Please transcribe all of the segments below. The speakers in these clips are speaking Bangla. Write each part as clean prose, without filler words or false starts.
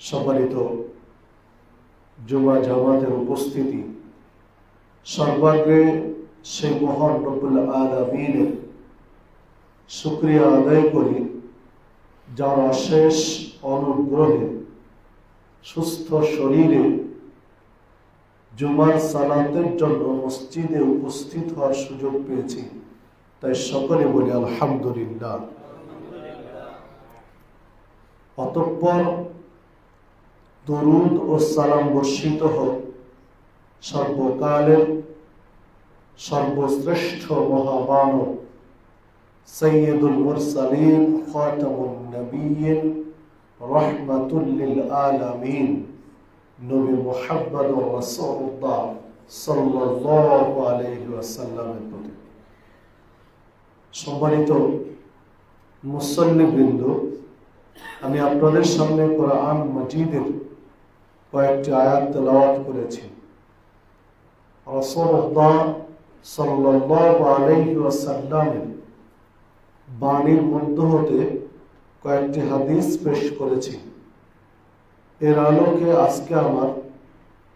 সম্মানিত জুমা জামাতের উপস্থিতি, সর্বাগ্রে সেই মহান রব্বুল আলামিনের শুকরিয়া আদায় করি, যার অশেষ অনুগ্রহে সুস্থ শরীরে জুমার সালাতের জন্য মসজিদে উপস্থিত হওয়ার সুযোগ পেয়েছি। তাই সকলে বলি আলহামদুলিল্লাহ। অতঃপর দরুদ ও সালাম বর্ষিত হোক সর্বকালের সর্বশ্রেষ্ঠ মহামানব সৈয়দুল মুরসালিন খাতামুন নবিয়্যিন রাহমাতুল লিল আলামিন নবী মুহাম্মদুর রাসূলুল্লাহ সাল্লাল্লাহু আলাইহি ওয়াসাল্লামের প্রতি। সম্মানিত মুসল্লিবৃন্দ, আমি আপনাদের সামনে কোরআন মাজিদের কয়েকটি আয়াত তেলাওয়াত করেছি। রাসূলুল্লাহ সাল্লাল্লাহু আলাইহি ওয়াসাল্লামের বাণীর মধ্য হতে কয়েকটি হাদিস পেশ করেছি। এর আলোকে আজকে আমার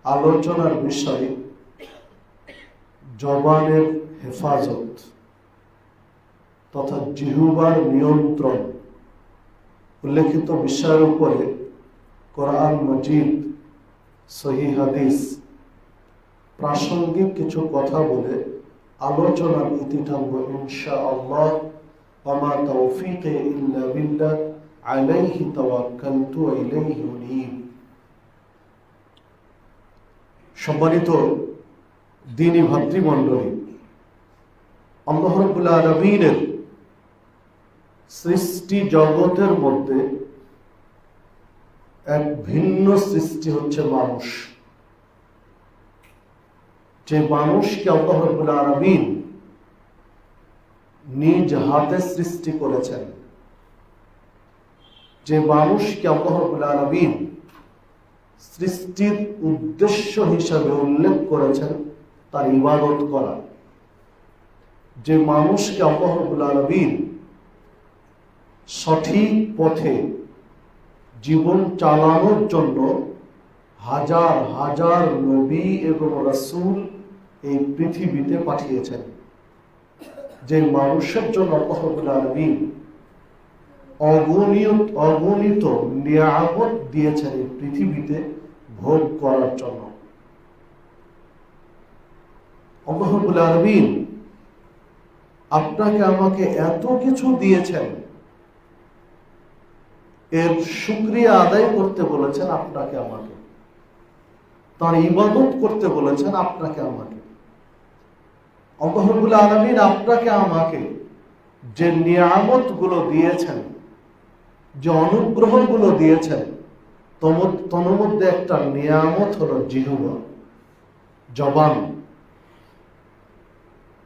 আলোচনার বিষয় জবানের হেফাজত তথা জিহ্বার নিয়ন্ত্রণ। উল্লেখিত বিষয়ের উপরে কোরআন মাজিদ, সহিহ হাদিস, প্রাসঙ্গিক কিছু কথা বলে আলোচনার ইতি টানব ইনশাআল্লাহ। ওয়া তাওফীকি ইল্লা বিল্লাহ, আলাইহি তাওয়াক্কালতু ওয়া ইলাইহি উনীব। সম্মানিত দ্বীনী ভাতৃমণ্ডলী, আল্লাহ রাব্বুল আলামিনের সৃষ্টি জগতের মধ্যে এক ভিন্ন সৃষ্টি হচ্ছে মানুষ। যে মানুষকে আল্লাহ রাব্বুল আলামিন নিজ হাতে সৃষ্টি করেছেন, যে মানুষকে আল্লাহ রাব্বুল আলামিন সৃষ্টির উদ্দেশ্য হিসাবে উল্লেখ করেছেন তার ইবাদত করা, যে মানুষকে আল্লাহ রাব্বুল আলামিন সঠিক পথে জীবন চালানোর জন্য হাজার হাজার নবী এবং রাসূল এই পৃথিবীতে পাঠিয়েছেন, যে মানুষের জন্য আল্লাহ রাব্বুল আলামিন অগণিত নিয়ামত দিয়েছেন এই পৃথিবীতে ভোগ করার জন্য। আল্লাহ রাব্বুল আলামিন আপনাকে আমাকে এত কিছু দিয়েছেন, এর শুকরিয়া আদায় করতে বলেছেন আপনাকে আমাকে, তার ইবাদত করতে বলেছেন আপনাকে আমাকে। আল্লাহ রাব্বুল আলামিন আপনাকে আমাকে যে নিয়ামত গুলো দিয়েছেন, যে অনুগ্রহ গুলো দিয়েছেন, তন্মধ্যে একটা নিয়ামত হলো জিহ্বা, জবান।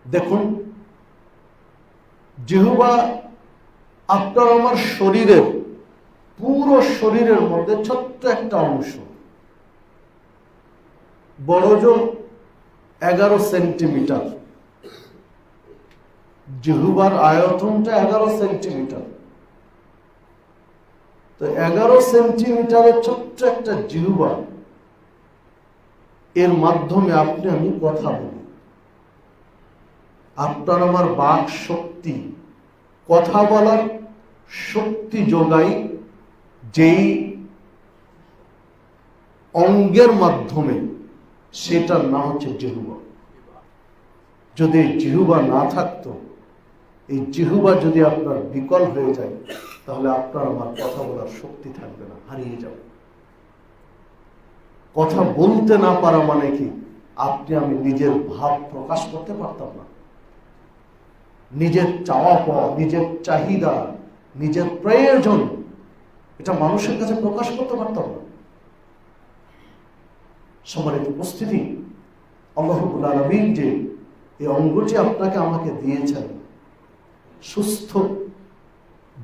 দেখুন, জিহ্বা আপনার আমার শরীরের, পুরো শরীরের মধ্যে ছোট্ট একটা অংশ, বড় জোর 11 সেন্টিমিটার। জিহ্বার আয়তনটা 11 সেন্টিমিটার। তো 11 সেন্টিমিটারের ছোট্ট একটা জিহ্বা, এর মাধ্যমে আপনি আমি কথা বলি। আপনার আমার বাক শক্তি, কথা বলার শক্তি যোগাই যেই অঙ্গের মাধ্যমে, সেটার নাম হচ্ছে জিহ্বা। যদি জিহ্বা না থাকতো, এই জিহ্বা যদি আপনার বিকল হয়ে যায়, তাহলে আপনার আমার কথা বলার শক্তি থাকবে না, হারিয়ে যাবে। কথা বলতে না পারা মানে কি? আপনি আমি নিজের ভাব প্রকাশ করতে পারতাম না, নিজের চাওয়া পাওয়া, নিজের চাহিদা, নিজের প্রয়োজন, এটা মানুষের কাছে প্রকাশ করতে পারতাম না। সম্মানিত উপস্থিতি, আল্লাহ রাব্বুল আলামিন যে এই অঙ্গটি আপনাকে আমাকে দিয়েছেন, সুস্থ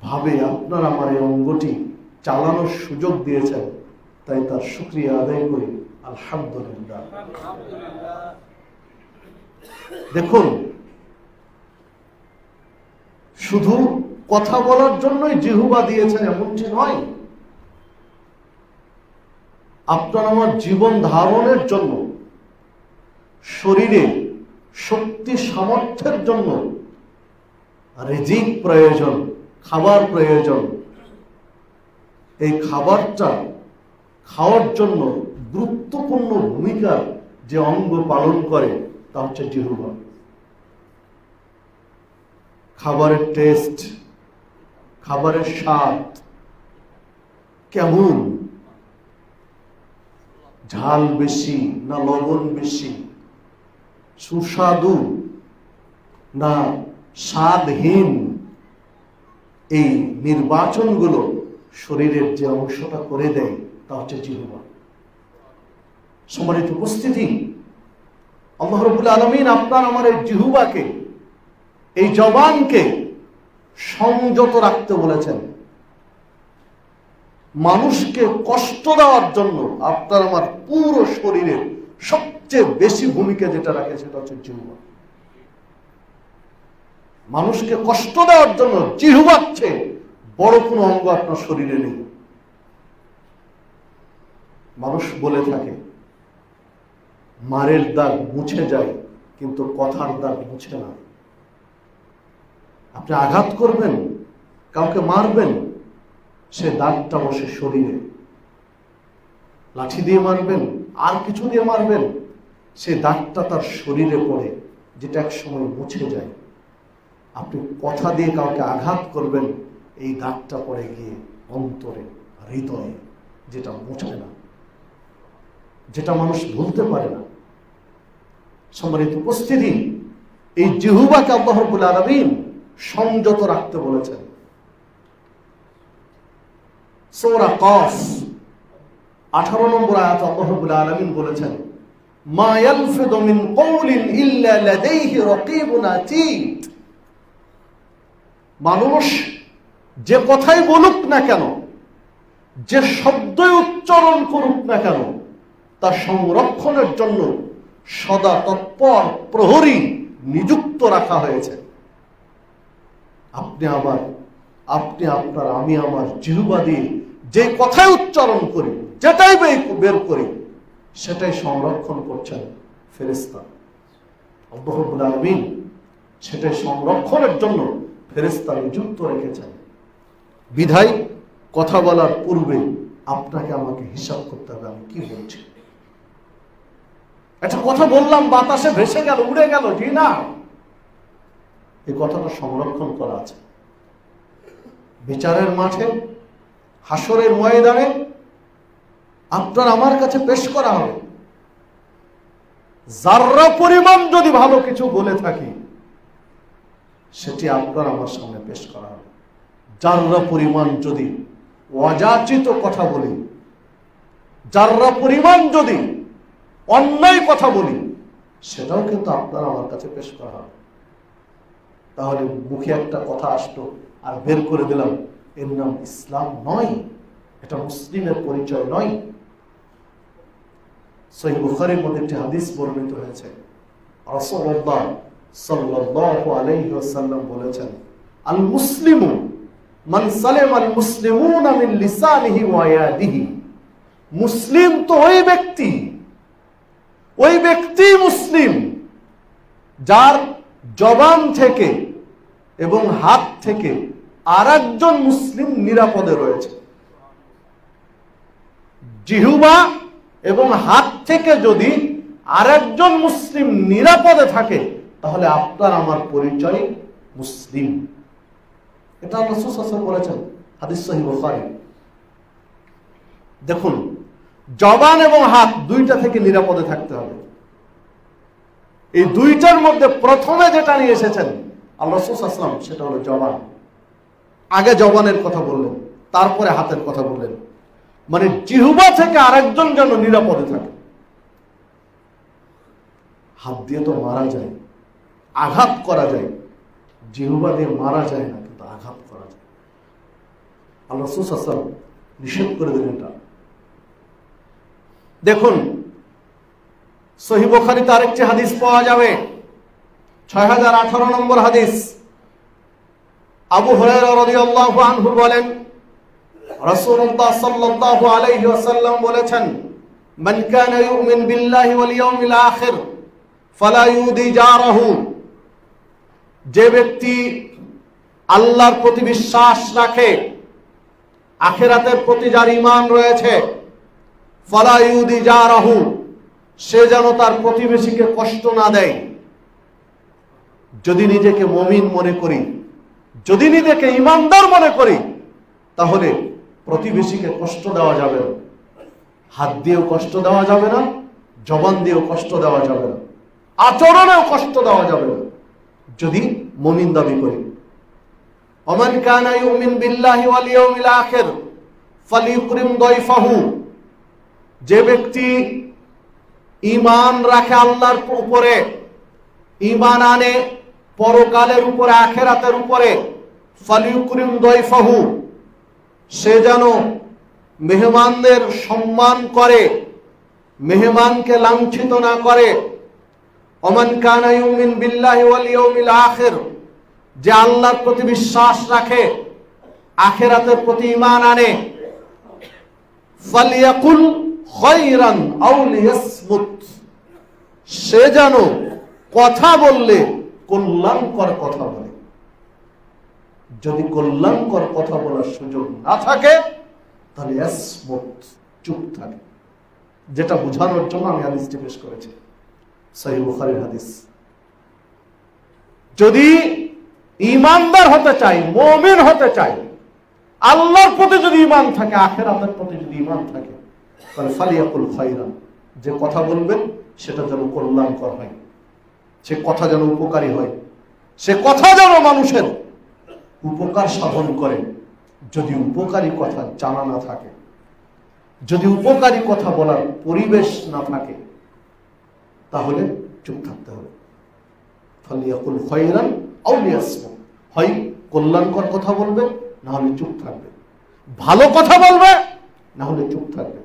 ভাবে আপনার আমার এই অঙ্গটি চালানোর সুযোগ দিয়েছেন, তাই তার শুকরিয়া আদায় করি আলহামদুলিল্লাহ। দেখুন, শুধু কথা বলার জন্যই জিহ্বা দিয়েছেন এমনটি নয়। আপনার আমার জীবন ধারণের জন্য, শরীরে শক্তি সামর্থ্যের জন্য রিজিক প্রয়োজন, খাবার প্রয়োজন। এই খাবারটা খাওয়ার জন্য গুরুত্বপূর্ণ ভূমিকা যে অঙ্গ পালন করে তা হচ্ছে জিহ্বা। খাবারের টেস্ট, খাবারের স্বাদ কেমন, ঝাল বেশি না লবণ বেশি, সুস্বাদু না স্বাদহীন, এই নির্বাচনগুলো শরীরের যে অংশটা করে দেয় তা হচ্ছে জিহ্বা। সম্মানিত উপস্থিতি, আল্লাহ রাব্বুল আলামিন আপনার আমার এই জিহ্বাকে, এই জবানকে সংযত রাখতে বলেছেন। মানুষকে কষ্ট দেওয়ার জন্য আপনার আমার পুরো শরীরের সবচেয়ে বেশি ভূমিকা যেটা রাখে সেটা হচ্ছে জিহ্বা। মানুষকে কষ্ট দেওয়ার জন্য জিহ্বার চেয়ে বড় কোনো অঙ্গ আপনার শরীরে নেই। মানুষ বলে থাকে মারের দাগ মুছে যায় কিন্তু কথার দাগ মুছে না। আপনি আঘাত করবেন, কাউকে মারবেন, সে দাগটা বসে শরীরে। লাঠি দিয়ে মারবেন, আর কিছু দিয়ে মারবেন, সে দাগটা তার শরীরে পড়ে, যেটা এক সময় মুছে যায়। আপনি কথা দিয়ে কাউকে আঘাত করবেন, এই দাগটা পড়ে গিয়ে অন্তরে, হৃদয়ে, যেটা মুছে না, যেটা মানুষ ভুলতে পারে না। সম্মানিত উপস্থিতি, এই জিহ্বাকে আল্লাহ রাব্বুল আলামিন সংযত রাখতে বলেছেন। সূরা কফ 18 নম্বর আয়াত আল্লাহ রাব্বুল আলামিন বলেছেন, মা ইয়ালফিযু মিন কওলিন ইল্লা লাদাইহি রাকীবুন আতীদ। মানুষ যে কথাই বলুক না কেন, যে শব্দই উচ্চারণ করুক না কেন, তার সংরক্ষণের জন্য সদা তৎপর প্রহরী নিযুক্ত রাখা হয়েছে। আপনি আপনার, আমি আমার জিহ্বা দিয়ে যে কথাই উচ্চারণ করি, যেটাই বের করি, সেটাই সংরক্ষণ করছেন ফেরেশতা। আল্লাহ রাব্বুল আলামিন সেটাই সংরক্ষণের জন্য ফেরেশতা নিযুক্ত রেখেছেন। বিধায় কথা বলার পূর্বে আপনাকে আমাকে হিসাব করতে হবে, আমি কি বলছি। একটা কথা বললাম, বাতাসে ভেসে গেল, উড়ে গেল, জি না, এই কথাটা সংরক্ষণ করা আছে। বিচারের মাঠে, হাসরের ময়দানে আপনার আমার কাছে পেশ করা হবে। যাররা পরিমাণ যদি ভালো কিছু বলে থাকি, সেটি আপনার আমার সামনে পেশ করা হবে। যাররা পরিমাণ যদি অযাচিত কথা বলি, যাররা পরিমাণ যদি অন্যায় কথা বলি, সেটাও কিন্তু আপনার আমার কাছে পেশ করা হবে। তাহলে মুখে একটা কথা আসলো আর বের করে দিলাম, এর নাম ইসলাম নয়, এটা মুসলিমের পরিচয় নয়। সহিহ বুখারীর মধ্যে একটি হাদিস বর্ণিত হয়েছে, রাসূলুল্লাহ সাল্লাল্লাহু আলাইহি ওয়াসাল্লাম বলেছেন, আল মুসলিমু মান সালামা আল মুসলিমুনা মিন লিসানিহি ওয়া ইয়াদিহি। মুসলিম তো ওই ব্যক্তি মুসলিম যার জবান থেকে এবং হাত থেকে আরেকজন মুসলিম নিরাপদে রয়েছে। জিহ্বা এবং হাত থেকে যদি আরেকজন মুসলিম নিরাপদে থাকে, তাহলে আপনার আমার পরিচয় মুসলিম। এটা রাসূল সাল্লাল্লাহু আলাইহি ওয়াসাল্লাম বলেছেন, হাদিস সহিহ বুখারী। দেখুন, জবান এবং হাত দুইটা থেকে নিরাপদে থাকতে হবে। এই দুইটার মধ্যে প্রথমে যেটা নিয়ে এসেছেন আল্লাহ রাসূল সাল্লাল্লাহু আলাইহি ওয়াসাল্লাম, সেটা হলো জবান। আগে জবানের কথা বললেন, তারপরে হাতের কথা বললেন। মানে জিহ্বা থেকে আরেকজন যেন নিরাপদে থাকে। হাত দিয়ে তো মারা যায়, আঘাত করা যায়, জিহ্বা দিয়ে মারা যায় না, কিন্তু আঘাত করা যায়। আল্লাহ রাসূল সাল্লাল্লাহু আলাইহি ওয়াসাল্লাম নিষেধ করে দিলেন এটা। দেখুন, সহিহ বুখারীতে আরেকটি হাদিস পাওয়া যাবে, 6018 নম্বর হাদিস। আবু হুরায়রা রাদিয়াল্লাহু আনহু বলেন, রাসূলুল্লাহ সাল্লাল্লাহু আলাইহি ওয়াসাল্লাম বলেছেন, মান কানা ইউমিন বিল্লাহি ওয়াল ইয়াউমিল আখির ফালা ইউদি জারাহু, যে ব্যক্তি আল্লাহর প্রতি বিশ্বাস রাখে, আখিরাতের প্রতি যার ঈমান রয়েছে, ফালা ইউদি জারাহু, সে যেন তার প্রতিবেশীকে কষ্ট না দেয়। যদি নিজেকে মুমিন মনে করি, যদি নিজেকে ঈমানদার মনে করি, তাহলে প্রতিবেশীকে কষ্ট দেওয়া যাবে না। হাত দিয়েও কষ্ট দেওয়া যাবে না, জবান দিয়েও কষ্ট দেওয়া যাবে না, আচরণেও কষ্ট দেওয়া যাবে না, যদি মুমিন দাবি করি। ওমান কানা ইউমিন বিল্লাহি ওয়াল ইয়াউমিল আখির ফালিউকরিম দাইফাহু, যে ব্যক্তি ঈমান রাখে আল্লাহর উপরে, ঈমান আনে পরকালের উপরে, আখিরাতের উপরে, ফালিউকরিম দাইফাহু, সে যেন মেহমানদের সম্মান করে, মেহমানকে লাঞ্ছিত না করে। ওমান কানা ইউমিন বিল্লাহি ওয়াল ইয়াউমিল আখির, যে আল্লাহর প্রতি বিশ্বাস রাখে, আখিরাতের প্রতি ঈমান আনে, ফালিয়াকুল খায়রান আও লিয়াসমুত, সে যেন কথা বললে কল্যাণকর কথা বলে। যদি কল্যাণকর কথা বলার সুযোগ না থাকে তাহলে ইয়াসমুত, চুপ থাকে। যেটা বোঝানোর জন্য আমি হাদিসটি পেশ করেছি, সহিহ বুখারীর হাদিস। যদি ঈমানদার হতে চাই, মুমিন হতে চাই, আল্লাহর প্রতি যদি ঈমান থাকে, আখিরাতের প্রতি যদি ঈমান থাকে, তাহলে ফালিয়াকুল খায়রান, যে কথা বলবেন সেটা যেন কল্যাণকর হয়, সে কথা যেন উপকারী হয়, সে কথা যেন মানুষের উপকার সাধন করে। যদি উপকারী কথা জানা না থাকে, যদি উপকারী কথা বলার পরিবেশ না থাকে, তাহলে চুপ থাকতে হবে। ফালিয়াকুল খায়রান আও লিয়াসমুত, হয় কল্যাণকর কথা বলবে, না হলে চুপ থাকবে, ভালো কথা বলবে, না হলে চুপ থাকবে।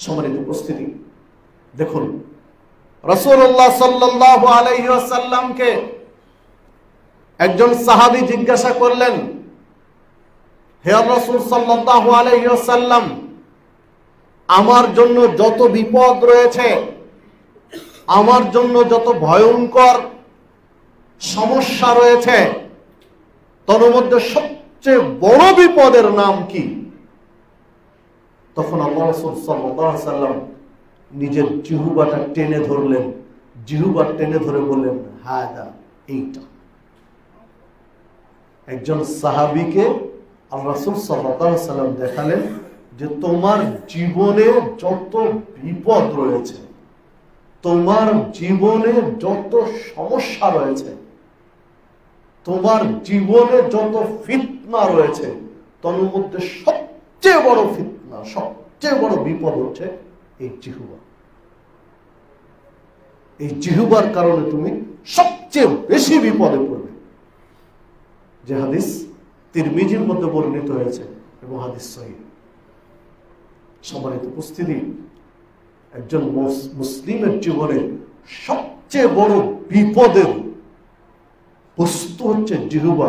সম্মানিত উপস্থিতি, দেখুন রাসূলুল্লাহ সাল্লাল্লাহু আলাইহি ওয়াসাল্লামকে একজন সাহাবী জিজ্ঞাসা করলেন, হে রাসূল সাল্লাল্লাহু আলাইহি ওয়াসাল্লাম, আমার জন্য যত বিপদ রয়েছে, আমার জন্য যত ভয়ঙ্কর সমস্যা রয়েছে, তার মধ্যে সবচেয়ে বড় বিপদের নাম কি? তখন আল্লাহ রাসূল সাল্লাল্লাহু আলাইহি ওয়াসাল্লাম নিজের জিহ্বাটা টেনে ধরলেন, জিহ্বা টেনে ধরে বললেন, হাদা, এইটা। একজন সাহাবীকে আল্লাহ রাসূল সাল্লাল্লাহু আলাইহি ওয়াসাল্লাম দেখালেন যে তোমার জীবনে যত বিপদ রয়েছে, তোমার জীবনে যত সমস্যা রয়েছে, তোমার জীবনে যত ফিতনা রয়েছে, তার মধ্যে সবচেয়ে বড় ফিতনা, সবচেয়ে বড় বিপদ হচ্ছে এই জিহ্বা। এই জিহ্বার কারণে তুমি সবচেয়ে বেশি বিপদে পড়বে। যে হাদিস তিরমিজির মধ্যে বর্ণিত হয়েছে এবং হাদিস সহিহ। সম্মানিত উপস্থিতি, একজন মুসলিমের জীবনে সবচেয়ে বড় বিপদের বস্তু হচ্ছে জিহ্বা।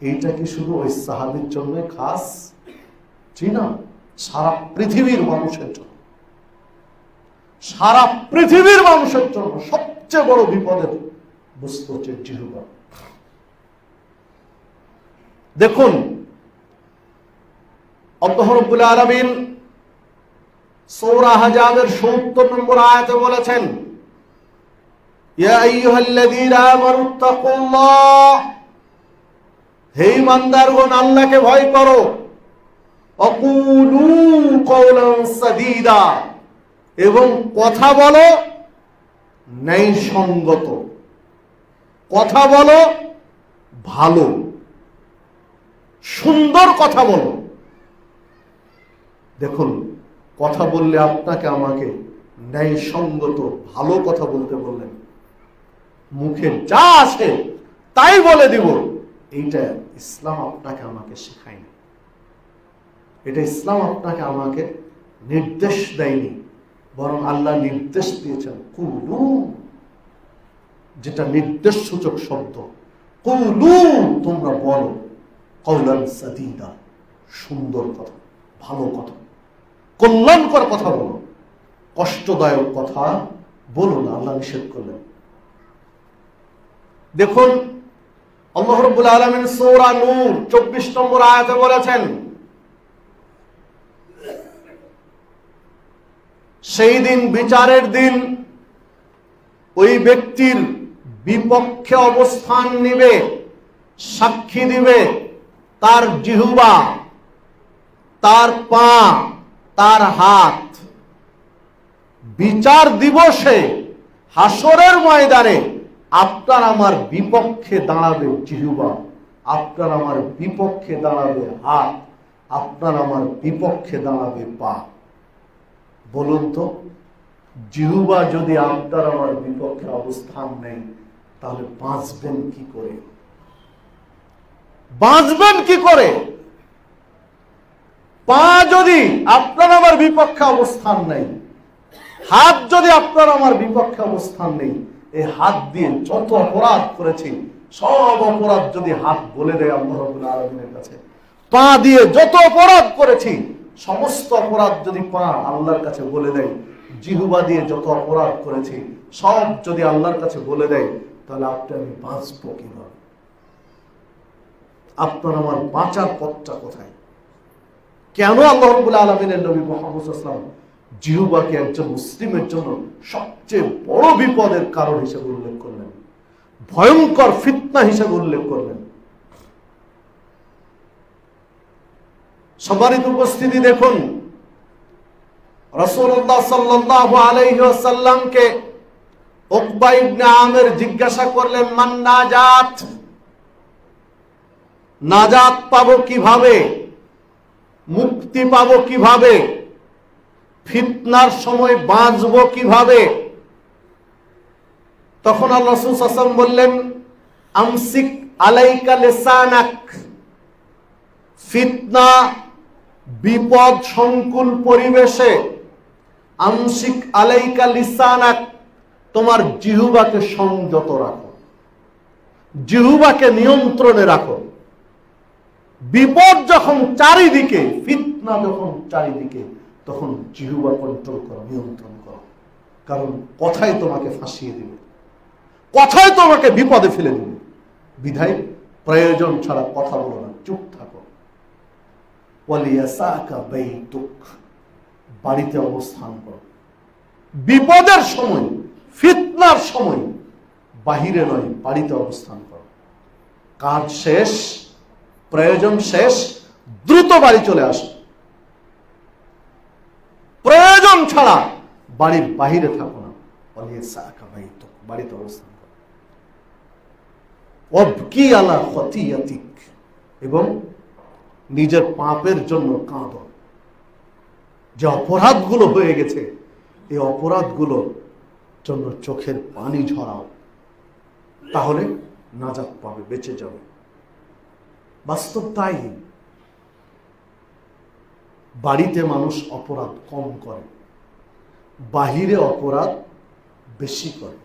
এইটা কি শুধু ওই সাহাবীর জন্য খাস? জি না, সারা পৃথিবীর মানুষের জন্য, সারা পৃথিবীর মানুষের জন্য সবচেয়ে বড় বিপদের বস্তু হচ্ছে জিহ্বা। দেখুন আল্লাহ রাব্বুল আলামিন সূরা আহজাবের ৭০ নম্বর আয়াতে বলেছেন, ইয়া আইয়ুহাল্লাযীনা আমানুত্তাকুল্লাহ, হে ঈমানদারগণ আল্লাহকে ভয় করো, ওয়াকুলু কওলান সাদীদা, এবং কথা বলো ন্যায়সঙ্গত, কথা বলো ভালো, সুন্দর কথা বলো। দেখুন, কথা বললে আপনাকে আমাকে ন্যায়সঙ্গত ভালো কথা বলতে বললেন, মুখে যা আসে তাই বলে দিব, এইটা ইসলাম আপনাকে আমাকে শেখায়নি, এটা ইসলাম আপনাকে আমাকে নির্দেশ দেয়নি, বরং আল্লাহ নির্দেশ দিয়েছেন কুলু, যেটা নির্দেশ সূচক শব্দ। কুলু, তোমরা বলো, কওলান সাদীদা, সুন্দর কথা, ভালো কথা। কল্যাণকর কথা বলো, কষ্টদায়ক কথা বলো না, আল্লাহ নিষেধ করলেন। দেখুন আল্লাহ রাব্বুল আলামিন সূরা নূর 24 নম্বর আয়াতে বলেছেন, সেই দিন, বিচারের দিন, ওই ব্যক্তির বিপক্ষে অবস্থান নিবে, সাক্ষী দিবে তার জিহ্বা, তার পা, তার হাত। বিচার দিবসে হাসরের ময়দানে আপনার আমার বিপক্ষে দাঁড়াবে জিহ্বা, আপনার আমার বিপক্ষে দাঁড়াবে হাত, আপনার আমার বিপক্ষে দাঁড়াবে পা। বলুন তো, জিহ্বা যদি আপনার আমার বিপক্ষে অবস্থান নেই, তাহলে বাঁচবেন কি করে? বাঁচবেন কি করে? পা যদি আপনার আমার বিপক্ষে অবস্থান নেই, হাত যদি আপনার আমার বিপক্ষে অবস্থান নেই, এই হাত দিয়ে যত অপরাধ করেছি সব অপরাধ যদি হাত বলে দেয় আল্লাহ রাব্বুল আলামিনের কাছে, পা দিয়ে যত অপরাধ করেছি সমস্ত অপরাধ যদি পা আল্লাহর কাছে বলে দেয়, জিহ্বা দিয়ে যত অপরাধ করেছি সব যদি আল্লাহর কাছে বলে দেয়, তাহলে আপনি আমি বাঁচবো কিভাবে? আপনার আমার বাঁচার পথটা কোথায়? কেন আল্লাহ রাব্বুল আলামিনের নবী মুহাম্মদ সাল্লাল্লাহু আলাইহি ওয়াসাল্লাম জিহ্বাকে একজন মুসলিমের জন্য সবচেয়ে বড় বিপদের কারণ হিসেবে উল্লেখ করলেন, ভয়ঙ্কর ফিতনা হিসেবে উল্লেখ করলেন? সম্মানিত উপস্থিতি, দেখুন রাসূলুল্লাহ সাল্লাল্লাহু আলাইহি ওয়াসাল্লামকে উকবা ইবনে আমির জিজ্ঞাসা করলেন, মান নাজাত, নাজাত পাবো কিভাবে, মুক্তি পাবো কিভাবে, ফিতনার সময় বাঁচবো কিভাবে? তখন আল্লাহ রাসূল সাল্লাল্লাহু আলাইহি ওয়াসাল্লাম বললেন, আমসিক আলাইকা লিসানাক, ফিতনা বিপদ সংকুল পরিবেশে আমসিক আলাইকা লিসানাক, তোমার জিহ্বাকে সংযত রাখো, জিহ্বাকে নিয়ন্ত্রণে রাখো। বিপদ যখন চারিদিকে, ফিতনা যখন চারিদিকে, তখন জিহ্বা কন্ট্রোল করো, নিয়ন্ত্রণ করো, কারণ কথাই তোমাকে ফাঁসিয়ে দিবে, কথাই তোমাকে বিপদে ফেলে দিবে। বিধায় প্রয়োজন ছাড়া কথা বলো না, চুপ থাকো। ওয়ালিয়াসাকা বাইতুক, বাড়িতে অবস্থান করো। বিপদের সময়, ফিতনার সময় বাহিরে নয়, বাড়িতে অবস্থান করো। কাজ শেষ, প্রয়োজন শেষ, দ্রুত বাড়ি চলে আসো। প্রয়োজন ছাড়া বাড়ির বাহিরে থাকো না। ওয়ালিয়াসাকা বাইতুক, বাড়িতে অবস্থান করো। ওয়াবকি আলা খতিয়াতিক, এবং নিজের পাপের জন্য কাঁদো। যে অপরাধগুলো হয়ে গেছে, এই অপরাধগুলোর জন্য চোখের পানি ঝরাও, তাহলে নাজাত পাবে, বেঁচে যাবে। বাস্তব তাই। বাড়িতে মানুষ অপরাধ কম করে, বাহিরে অপরাধ বেশি করে।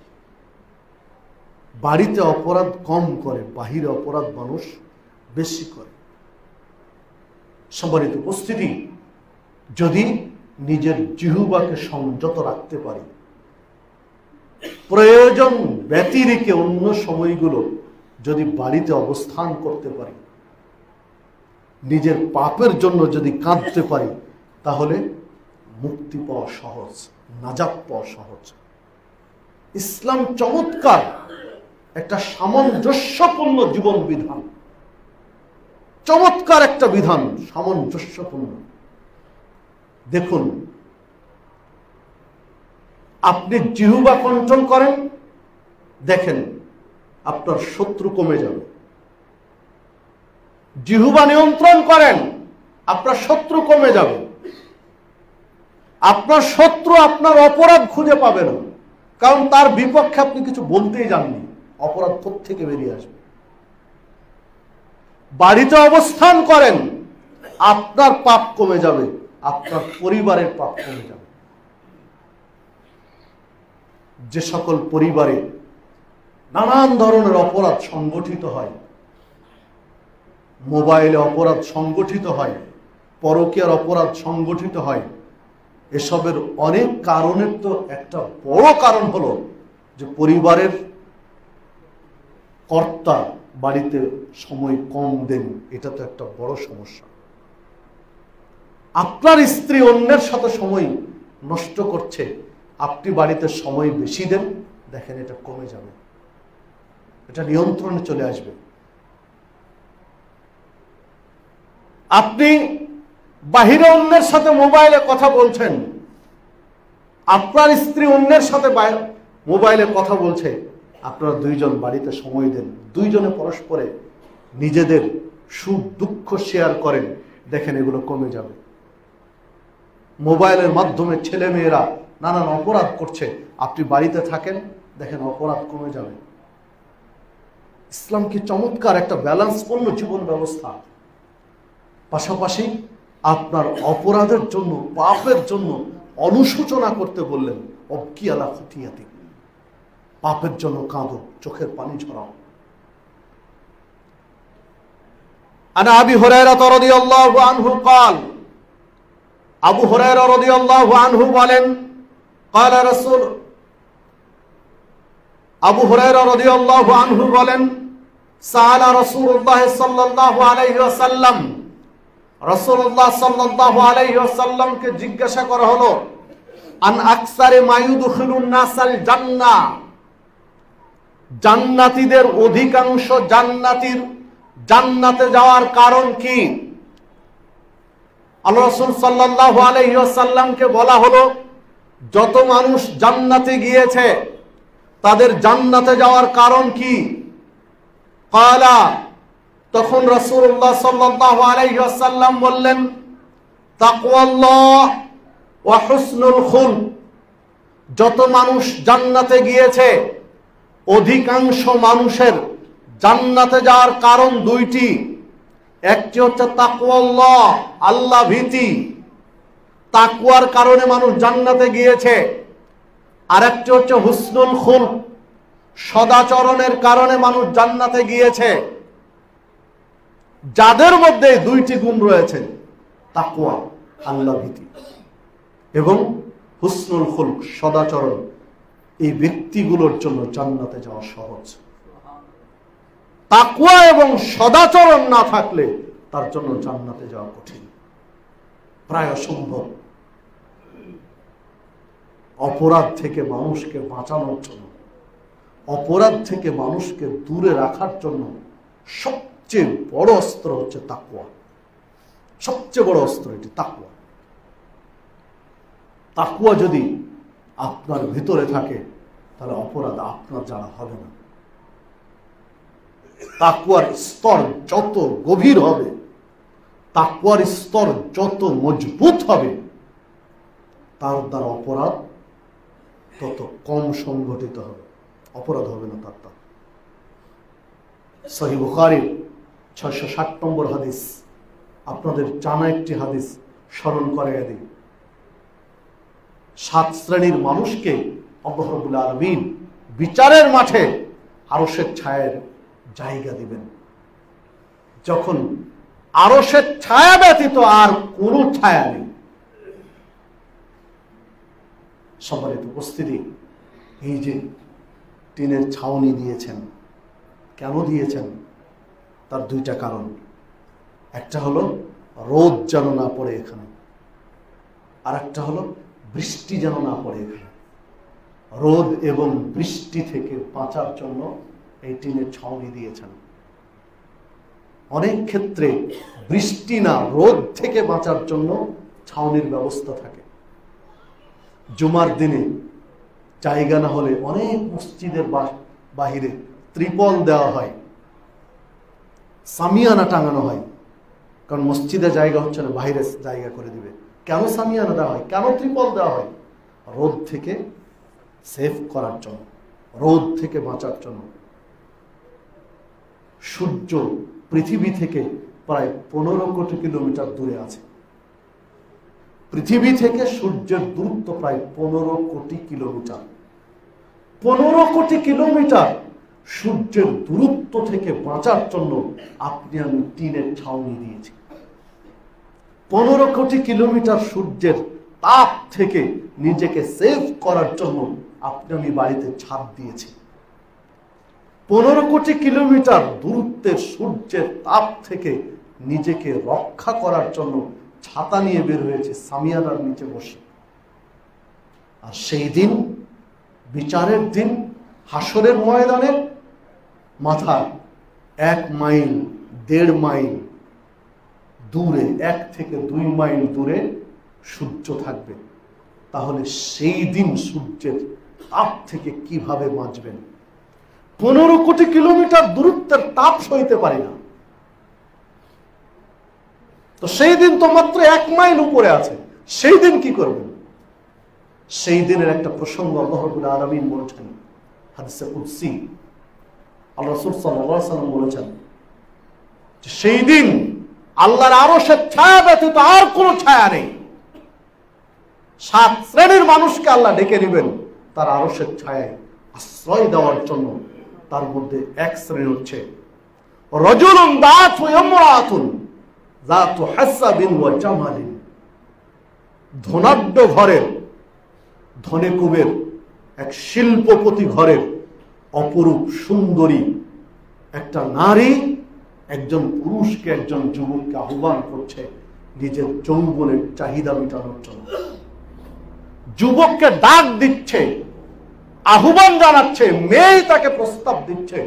বাড়িতে অপরাধ কম করে, বাহিরে অপরাধ মানুষ বেশি করে। সম্মানিত উপস্থিতি, যদি নিজের জিহ্বাকে সংযত রাখতে পারি, প্রয়োজন ব্যতিরেকে অন্য সময়গুলো যদি বাড়িতে অবস্থান করতে পারি, নিজের পাপের জন্য যদি কাঁদতে পারি, তাহলে মুক্তি পাওয়া সহজ, নাজাত পাওয়া সহজ। ইসলাম চমৎকার একটা সামঞ্জস্যপূর্ণ জীবন বিধান, চমৎকার একটা বিধান, সামঞ্জস্যপূর্ণ। দেখুন, আপনি জিহ্বা কন্ট্রোল করেন, দেখেন আপনার শত্রু কমে যাবে। জিহ্বা নিয়ন্ত্রণ করেন, আপনার শত্রু কমে যাবে। আপনার শত্রু আপনার অপরাধ খুঁজে পাবে না, কারণ তার বিপক্ষে আপনি কিছু বলতেই জাননি, অপরাধ কোত্থেকে বেরিয়ে আসবে। বাড়িতে অবস্থান করেন, আপনার পাপ কমে যাবে, আপনার পরিবারের পাপ কমে যাবে। যে সকল পরিবারে নানান ধরনের অপরাধ সংগঠিত হয়, মোবাইলে অপরাধ সংগঠিত হয়, পরকীয়ার অপরাধ সংগঠিত হয়, এসবের অনেক কারণের তো একটা বড় কারণ হলো যে পরিবারের কর্তা বাড়িতে সময় কম দেন, এটা তো একটা বড় সমস্যা। আপনার স্ত্রী অন্যের সাথে সময় নষ্ট করছে, আপনি বাড়িতে সময় বেশি দেন, দেখেন এটা কমে যাবে, এটা নিয়ন্ত্রণে চলে আসবে। আপনি বাহিরে অন্যের সাথে মোবাইলে কথা বলছেন, আপনার স্ত্রী অন্যের সাথে মোবাইলে কথা বলছে, আপনারা দুইজন বাড়িতে সময় দেন, দুইজনে পরস্পরে নিজেদের সুখ দুঃখ শেয়ার করেন, দেখেন এগুলো কমে যাবে। মোবাইলের মাধ্যমে ছেলে মেয়েরা নানান অপরাধ করছে, আপনি বাড়িতে থাকেন, দেখেন অপরাধ কমে যাবে। ইসলাম কি চমৎকার একটা ব্যালেন্সপূর্ণ জীবন ব্যবস্থা। পাশাপাশি আপনার অপরাধের জন্য, পাপের জন্য অনুশোচনা করতে বললেন, অবকি আলা খতিয়াতি, পাপের জন্য কাঁদো, চোখের পানি ঝরাও। আনা আবি হুরায়রা রাদিয়াল্লাহু আনহু قال, আবু হুরায়রা রাদিয়াল্লাহু আনহু বলেন, قال রাসূল, আবু হুরায়রা রাদিয়াল্লাহু আনহু বলেন, সাআলা রাসূলুল্লাহ সাল্লাল্লাহু আলাইহি ওয়াসাল্লাম, রাসূলুল্লাহ সাল্লাল্লাহু আলাইহি ওয়াসাল্লামকে জিজ্ঞাসা করা হলো, আন আকসারে মা ইউদখিলুন নাসাল জান্নাহ, জান্নাতীদের অধিকাংশ জান্নাতে যাওয়ার কারণ কি? আল্লাহ রাসূল সাল্লাল্লাহু আলাইহি ওয়াসাল্লামকে বলা হলো, যত মানুষ জান্নাতে গিয়েছে তাদের জান্নাতে যাওয়ার কারণ কি? ক্বালা, তখন রাসূলুল্লাহ সাল্লাল্লাহু আলাইহি ওয়াসাল্লাম বললেন, তাকওয়াল্লাহ ওয়া হুসনুল খুলক। যত মানুষ জান্নাতে গিয়েছে, অধিকাংশ মানুষের জান্নাতে যাওয়ার কারণ দুইটি। একটি হচ্ছে তাকওয়াল্লাহ, আল্লাহ ভীতি, তাকওয়ার কারণে মানুষ জান্নাতে গিয়েছে। আর একটি হচ্ছে হুসনুল খুলক, সদাচরণের কারণে মানুষ জান্নাতে গিয়েছে। যাদের মধ্যে দুইটি গুণ রয়েছে, তাকওয়া, আল্লাহ ভীতি এবং হুসনুল খুলক, সদাচরণ, এই ব্যক্তিগুলোর জন্য জান্নাতে যাওয়া সহজ। তাকওয়া এবং সদাচরণ না থাকলে তার জন্য জান্নাতে যাওয়া কঠিন, প্রায় অসম্ভব। অপরাধ থেকে মানুষকে বাঁচানোর জন্য, অপরাধ থেকে মানুষকে দূরে রাখার জন্য সবচেয়ে বড় অস্ত্র হচ্ছে তাকওয়া। সবচেয়ে বড় অস্ত্র এটি তাকওয়া। তাকওয়া যদি আপনার ভিতরে থাকে, তাহলে অপরাধ আপনার যারা হবে না। তাকওয়ার স্তর যত গভীর হবে, তাকওয়ার স্তর যত মজবুত হবে, তার দ্বারা অপরাধ তত কম সংঘটিত হবে, অপরাধ হবে না তার দ্বারা। সহিহ বুখারীর 660 নম্বর হাদিস, আপনাদের জানা একটি হাদিস স্মরণ করাইয়া দিই। 7 শ্রেণীর মানুষকে আল্লাহ রাব্বুল আলামিন বিচারের মাঠে আরশের ছায়ার জায়গা দিবেন, যখন আরশের ছায়া ব্যতীত আর কোনো ছায়া নেই। সম্মানিত উপস্থিতি, এই যে টিনের ছাউনি দিয়েছেন, কেন দিয়েছেন? তার দুইটা কারণ। একটা হলো রোদ যেন না পড়ে এখানে, আর একটা হলো বৃষ্টি যেন না পড়ে এখানে। রোদ এবং বৃষ্টি থেকে বাঁচার জন্য এই টিনের ছাউনি দিয়েছেন। অনেক ক্ষেত্রে বৃষ্টি না, রোদ থেকে বাঁচার জন্য ছাউনির ব্যবস্থা থাকে। জুমার দিনে জায়গা না হলে অনেক মসজিদের বাহিরে ত্রিপল দেওয়া হয়, সামিয়ানা টাঙানো হয়, কারণ মসজিদে জায়গা হচ্ছে না, বাইরে জায়গা করে দিবে। কেন সামিয়ানা দেওয়া হয়, কেন ত্রিপল দেওয়া হয়? রোদ থেকে সেভ করার জন্য, রোদ থেকে বাঁচার জন্য। সূর্য পৃথিবী থেকে প্রায় 15 কোটি কিলোমিটার দূরে আছে। পৃথিবী থেকে সূর্যের দূরত্ব প্রায় 15 কোটি কিলোমিটার। 15 কোটি কিলোমিটার সূর্যের দূরত্ব থেকে বাঁচার জন্য আপনি আমি টিনের ছাউনি দিয়েছি। 15 কোটি কিলোমিটার সূর্যের তাপ থেকে নিজেকে সেভ করার জন্য আপনি আমি বাড়িতে ছাদ দিয়েছি। 15 কোটি কিলোমিটার দূরত্বের সূর্যের তাপ থেকে নিজেকে রক্ষা করার জন্য ছাতা নিয়ে বের হয়েছে সামিয়ানার নিচে বসে। আর সেই দিন, বিচারের দিন, হাসরের ময়দানে মাথা 1 মাইল 1.5 মাইল দূরে, 1 থেকে 2 মাইল দূরে সূর্য থাকবে। তাহলে সেই দিন সূর্যের তাপ থেকে কিভাবে বাঁচবেন? 15 কোটি কিলোমিটার দূরত্বের তাপ সইতে পারি না, তো সেই দিন তো মাত্র 1 মাইল উপরে আছে, সেই দিন কি করবেন? সেই দিনের একটা প্রসঙ্গ আল্লাহ রাব্বুল আলামিন বলেছেন হাদিসে কুদসি। আল্লাহ রাসূল সাল্লাল্লাহু আলাইহি ওয়াসাল্লাম বলেছেন যে সেই দিন আল্লাহর আরশের ছায়া ব্যতীত আর কোনো ছায়া নেই। 7 শ্রেণীর মানুষকে আল্লাহ ডেকে নেবেন তার আরশের ছায়ায় আশ্রয় দেওয়ার জন্য। তার মধ্যে 1 শ্রেণী হচ্ছে রাজুলুন দাতু ইমরাতুন যাতু হাসাবিন ওয়া জামালিন। ধনাঢ্য ঘরের, ধনে কুবের, এক শিল্পপতি ঘরের অপরূপ সুন্দরী একটা নারী একজন পুরুষকে, একজন যুবককে আহ্বান করছে নিজের যৌবনের চাহিদা মেটানোর জন্য। যুবককে ডাক দিচ্ছে, আহ্বান জানাচ্ছে, মেয়ে তাকে প্রস্তাব দিচ্ছে,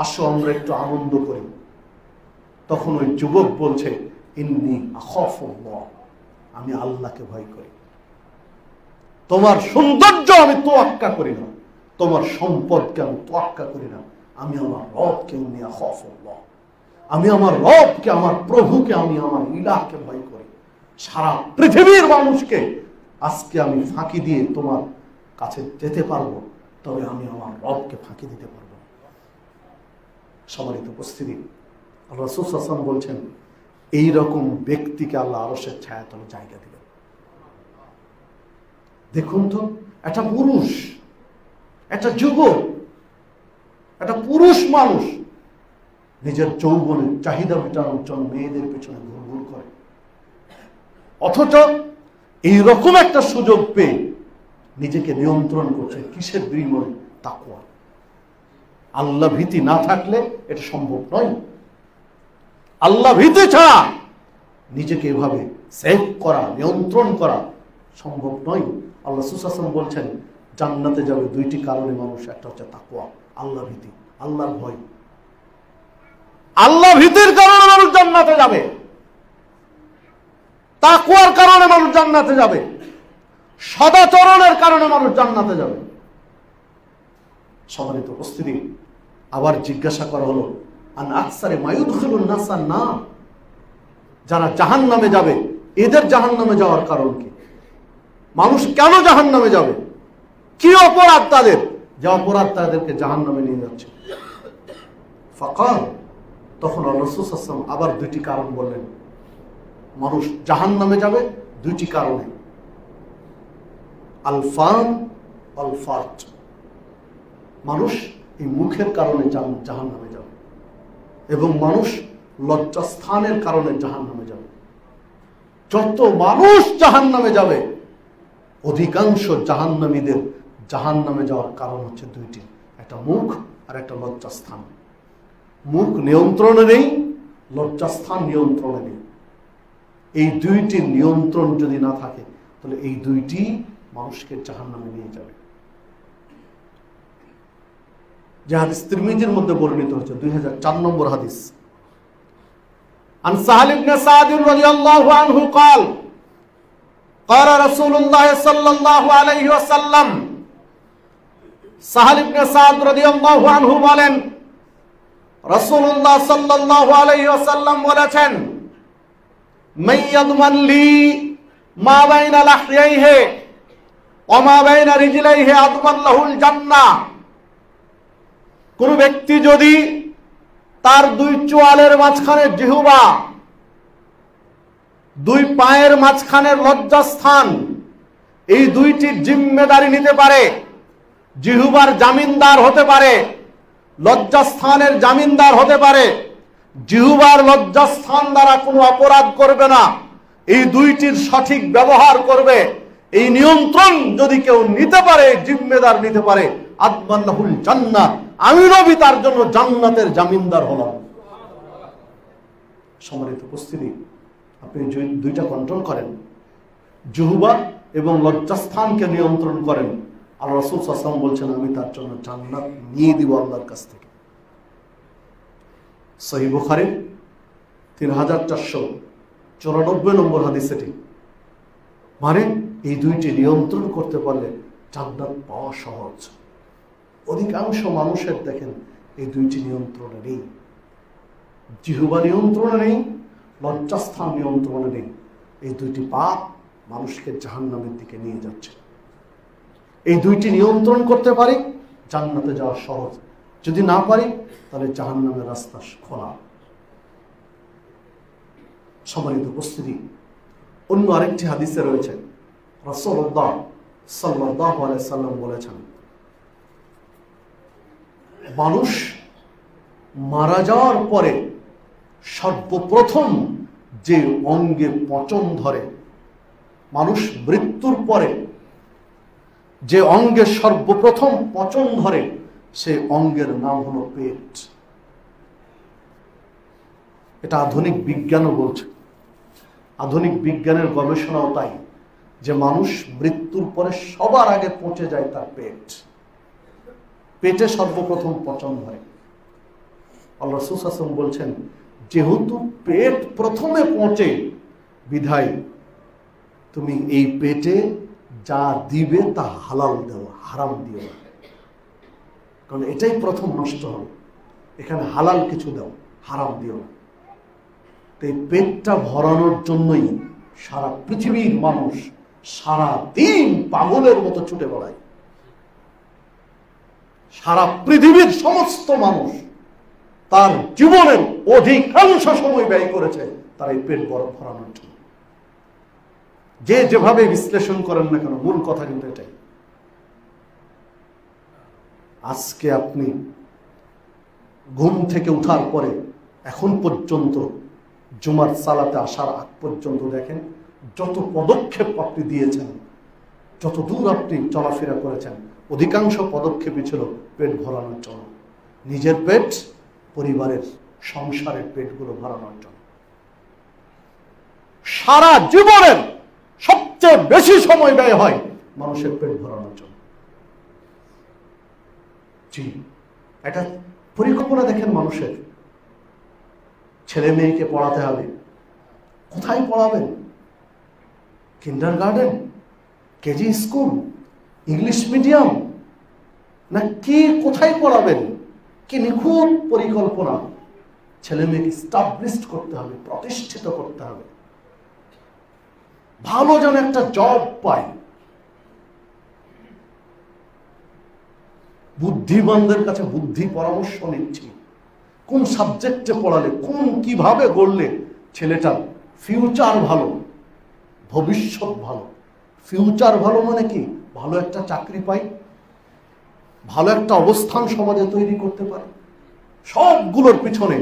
আসো আমরা একটু আনন্দ করি। তখন ওই যুবক বলছে, ইন্নী আখাফুল্লাহ, আমি আল্লাহকে ভয় করি। তোমার সৌন্দর্য আমি তোয়াক্কা করি না, তোমার সম্পদকে আমি তোয়াক্কা করি না, আমি আমার রবকে, ইন্নী আখাফুল্লাহ, আমি আমার রবকে, আমার প্রভুকে, আমি আমার ইলাহকে ভয় করি। সারা পৃথিবীর মানুষকে আজকে আমি ফাঁকি দিয়ে তোমার কাছে যেতে পারবো, তবে আমি আমার রবকে ফাঁকি দিতে পারবো। সম্মানিত উপস্থিতি, আল্লাহ রাসূল সাল্লাল্লাহু আলাইহি ওয়াসাল্লাম বলছেন এইরকম ব্যক্তিকে আল্লাহ আরশের ছায়াতলে জায়গা দিবেন। দেখুন তো, একটা পুরুষ, একটা যুবক, একটা পুরুষ মানুষ নিজের যৌবনের চাহিদা মেটানোর জন্য মেয়েদের পেছনে ঘুরঘুর করে, অথচ এইরকম একটা সুযোগ পেয়ে নিজেকে নিয়ন্ত্রণ করছে। কিসের বিনিময়ে? তাকওয়া। আল্লাহ ভীতি না থাকলে এটা সম্ভব নয়। আল্লাহ ভীতি ছাড়া নিজেকে এভাবে সেভ করা, নিয়ন্ত্রণ করা সম্ভব নয়। আল্লাহ রাসূল সাল্লাল্লাহু আলাইহি ওয়াসাল্লাম বলছেন জান্নাতে যাবে 2টি কারণে মানুষ। একটা হচ্ছে তাকওয়া, আল্লাহ ভীতি, আল্লাহর ভয়। আল্লাহ ভীতির কারণে মানুষ জান্নাতে যাবে, তাকওয়ার কারণে মানুষ জান্নাতে যাবে, সদাচরণের কারণে মানুষ জান্নাতে যাবে। সম্মানিত উপস্থিতি, আবার জিজ্ঞাসা করা হলো আন আকসারে মায়ুদখিলুন নাসান না, যারা জাহান্নামে যাবে এদের জাহান্নামে যাওয়ার কারণ কি? মানুষ কেন জাহান্নামে যাবে? কি অপরাধ তাদের যে অপরাধ তাদেরকে জাহান্নামে নিয়ে যাচ্ছে? ফাকাল, তখন রাসূল সাল্লাল্লাহু আলাইহি ওয়াসাল্লাম আবার 2টি কারণ বললেন। মানুষ জাহান্নামে যাবে 2টি কারণে, আল ফাম আল ফারজ। মানুষ এই মুখের কারণে জাহান্নামে যাবে, এবং মানুষ লজ্জাস্থানের কারণে জাহান্নামে যাবে। যত মানুষ জাহান্নামে যাবে অধিকাংশ জাহান্নামীদের জাহান্নামে যাওয়ার কারণ হচ্ছে 2টি, একটা মুখ আর একটা লজ্জাস্থান। মুখ নিয়ন্ত্রণে নেই, লজ্জাস্থান নিয়ন্ত্রণে নেই। এই 2টির নিয়ন্ত্রণ যদি না থাকে তাহলে এই 2টি মানুষকে জাহান্নামে নিয়ে যাবে। যে হাদিস তিরমিজির মধ্যে বর্ণিত হচ্ছে 2004 নম্বর হাদিস। আন সাহাল ইবনে সাদ রাদিয়াল্লাহু আনহু قال قال رسول الله صلى الله عليه وسلم। সাহাল ইবনে সাদ রাদিয়াল্লাহু আনহু বলেন রাসূলুল্লাহ সাল্লাল্লাহু আলাইহি ওয়াসাল্লাম বলেছেন মান ইয়াদমান লি মা বাইনা লাহইহি ওয়া মা বাইনা রিজলাইহি আদমান লাহুল জান্নাহ। কোন ব্যক্তি যদি তার 2 চোয়ালের মাঝখানে জিহ্বা, 2 পায়ের মাঝখানের লজ্জাস্থান, এই 2টির জিম্মেদারি নিতে পারে, জিহ্বার জামিনদার হতে পারে, লজ্জাস্থানের জামিনদার হতে পারে, জিহ্বার লজ্জাস্থান দ্বারা কোনো অপরাধ করবে না, এই 2টির সঠিক ব্যবহার করবে, এই নিয়ন্ত্রণ যদি কেউ নিতে পারে, জিম্মেদার নিতে পারে, আদমান্নাহুল জান্নাহ, আমি নবী তার জন্য জান্নাতের জামিনদার হলাম। সম্মানিত উপস্থিতি, আপনি দুইটা কন্ট্রোল করেন, জিহ্বা এবং লজ্জাস্থানকে নিয়ন্ত্রণ করেন, আল্লাহ রাসূল সাল্লাল্লাহু আলাইহি ওয়াসাল্লাম বলছেন আমি তার জন্য জান্নাত নিয়ে দিব আল্লাহর কাছ থেকে। সহিহ বুখারী 3494 নম্বর হাদিস এটি। মানে এই দুইটি নিয়ন্ত্রণ করতে পারলে জান্নাত পাওয়া সহজ। অধিকাংশ মানুষের দেখেন এই দুইটি নিয়ন্ত্রণে নেই, জিহ্বা নিয়ন্ত্রণে নেই, লজ্জাস্থান নিয়ন্ত্রণে নেই। এই দুইটি পাপ মানুষকে জাহান্নামের দিকে নিয়ে যাচ্ছে। এই দুইটি নিয়ন্ত্রণ করতে পারি, জান্নাতে যাওয়া সহজ। যদি না পারি, তাহলে জাহান্নামের রাস্তা খোলা। সম্মানিত উপস্থিতি, অন্য আরেকটি হাদিসে রয়েছে, রাসূলুল্লাহ সাল্লাল্লাহু আলাইহি ওয়াসাল্লাম বলেছেন, মানুষ মারা যাওয়ার পরে সর্বপ্রথম যে অঙ্গে পচন ধরে, মানুষ মৃত্যুর পরে যে অঙ্গে সর্বপ্রথম পচন ধরে, সে অঙ্গের নাম হলো পেট। এটা আধুনিক বিজ্ঞানও বলছে, আধুনিক বিজ্ঞানের গবেষণাও তাই, যে মানুষ মৃত্যুর পরে সবার আগে পচে যায় তার পেট। পেটে সর্বপ্রথম পচন ধরে। আল্লাহ রাসূল সাল্লাল্লাহু আলাইহি ওয়াসাল্লাম বলছেন, যেহেতু পেট প্রথমে পচে, বিধায় তুমি এই পেটে যা দিবে তা হালাল দেও, হারাম দিও না, কারণ এটাই প্রথম নষ্ট হবে। এখানে হালাল কিছু দাও, হারাম দিও না। তো এই পেটটা ভরানোর জন্যই সারা পৃথিবীর মানুষ সারা দিন পাগলের মতো ছুটে বেড়ায়। সারা পৃথিবীর সমস্ত মানুষ তার জীবনের অধিকাংশ সময় ব্যয় করেছে তার এই পেট ভরানোর জন্য। যে যেভাবে বিশ্লেষণ করেন না কেন, মূল কথা কিন্তু এটাই। আজকে আপনি ঘুম থেকে উঠার পরে এখন পর্যন্ত, জুমার সালাতে আসার আগ পর্যন্ত দেখেন যত পদক্ষেপ আপনি দিয়েছেন, যত দূর আপনি চলাফেরা করেছেন, অধিকাংশ পদক্ষেপই ছিল পেট ভরানোর জন্য। নিজের পেট, পরিবারের, সংসারের পেটগুলো ভরানোর জন্য। সারা জীবনের সবচেয়ে বেশি সময় ব্যয় হয় মানুষের পেট ভরানোর জন্য। জি, এটা পরিকল্পনা দেখেন মানুষের। ছেলে মেয়েকে পড়াতে হবে, কোথায় পড়াবেন? Kindergarten, KG school, English medium, না কি কোথায় পড়াবেন? কি নিখুঁত পরিকল্পনা। ছেলে মেয়েকে স্টাবলিশড করতে হবে, প্রতিষ্ঠিত করতে হবে, ভালো যেন একটা জব পায়। বুদ্ধিমানদের কাছে বুদ্ধি পরামর্শ নিচ্ছি, কোন সাবজেক্টে পড়ালে, কোন কিভাবে গড়লে ছেলেটার ফিউচার ভালো, ভবিষ্যৎ ভালো। ফিউচার ভালো মানে কি? ভালো একটা চাকরি পাই, ভালো একটা অবস্থান সমাজে তৈরি করতে পারে। সবগুলোর পিছনে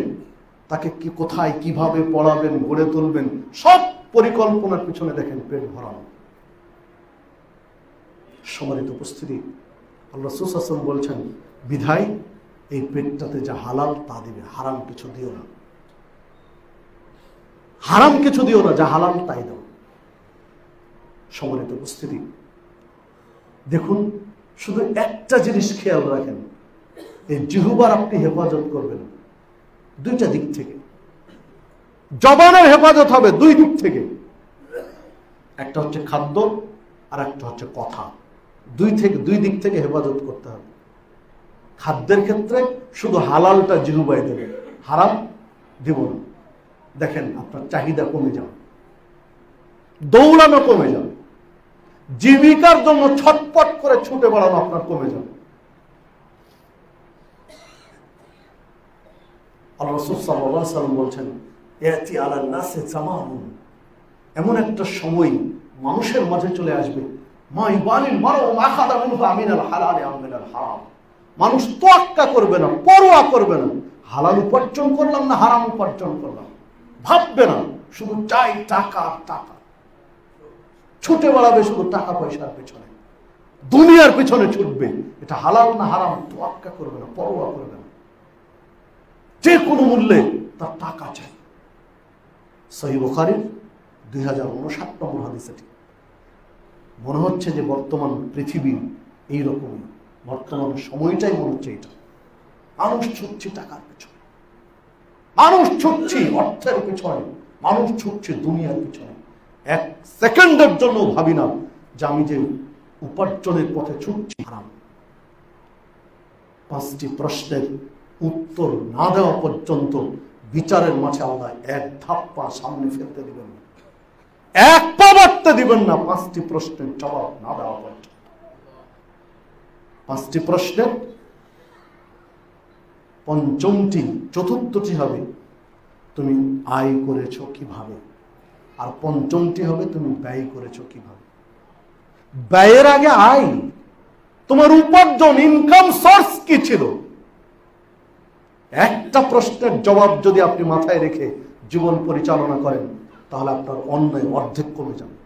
তাকে কি, কোথায়, কিভাবে পড়াবেন, গড়ে তুলবেন, সব পরিকল্পনার পিছনে দেখেন পেট ভরানো। সম্মানিত উপস্থিতি, আল্লাহ রাসূল সাল্লাল্লাহু আলাইহি ওয়াসাল্লাম বলছেন, বিধায় এই পেটটাতে যা হালাল তা দিবে, হারাম কিছু দিও না। হারাম কিছু দিও না, যা হালাল তাই দাও। সম্মানিত উপস্থিতি, দেখুন শুধু একটা জিনিস খেয়াল রাখেন, এই জিহ্বার আপনি হেফাজত করবেন দুইটা দিক থেকে। জবানের হেফাজত হবে দুই দিক থেকে, একটা হচ্ছে খাদ্য আর একটা হচ্ছে কথা। দুই দিক থেকে হেফাজত করতে হবে। খাদ্যের ক্ষেত্রে শুধু হালালটা জিহ্বায় দেবে, হারাম দেব না। দেখেন আপনার চাহিদা কমে যাবে, দৌড়ানো কমে যাবে, জীবিকার জন্য ছটপট করে ছুটে বেড়ানো আপনার কমে যাবে। আল্লাহ রাসূল সাল্লাল্লাহু আলাইহি ওয়াসাল্লাম বলছেন, ইয়াতি আলান নাসি জামানুন, এমন একটা সময় মানুষের মাঝে চলে আসবে, মা ইবালিল মারউ মা খাদা মিনহু আমিনাল হালাল আম মিনাল হারাম। মানুষ তোয়াক্কা করবে না, পরোয়া করবে না, হালাল উপার্জন করলাম না হারাম উপার্জন করলাম, ভাববে না, শুধু চাই টাকা টাকা। ছুটে বেড়াবে শুধু টাকা পয়সার পেছনে, দুনিয়ার পেছনে ছুটবে। এটা হালাল না হারাম তোয়াক্কা করবে না, পরোয়া করবে না, যে কোনো মূল্যে তার টাকা চাই। সহিহ বুখারীর 2059 নম্বর হাদিস। এটি মনে হচ্ছে যে বর্তমান পৃথিবী এইরকমই, বর্তমান সময়টাই মনে হচ্ছে এটা। মানুষ ছুটছে টাকার পেছনে, মানুষ ছুটছে অর্থের পেছনে, মানুষ ছুটছে দুনিয়ার পেছনে। এক সেকেন্ডের জন্য ভাবি না যে আমি যে উপার্জনের পথে ছুটছি হারাম। 5টি প্রশ্নের উত্তর না দেওয়া পর্যন্ত বিচারের মাঝে আল্লাহ এক ধাপ পা সামনে ফেলতে দিবেন না, এক পা বাড়তে দিবেন না 5টি প্রশ্নের জবাব না দেওয়া পর্যন্ত। 5টি প্রশ্নের পঞ্চমটি, চতুর্থটি হবে তুমি আয় করেছো কিভাবে, আর পঞ্চমটি হবে তুমি ব্যয় করেছো কিভাবে। ব্যয়ের আগে আয়, তোমার উপার্জন, ইনকাম সোর্স কি ছিল? একটা প্রশ্নের জবাব যদি আপনি মাথায় রেখে জীবন পরিচালনা করেন তাহলে আপনার অন্যায় অর্ধেক কমে যাবে।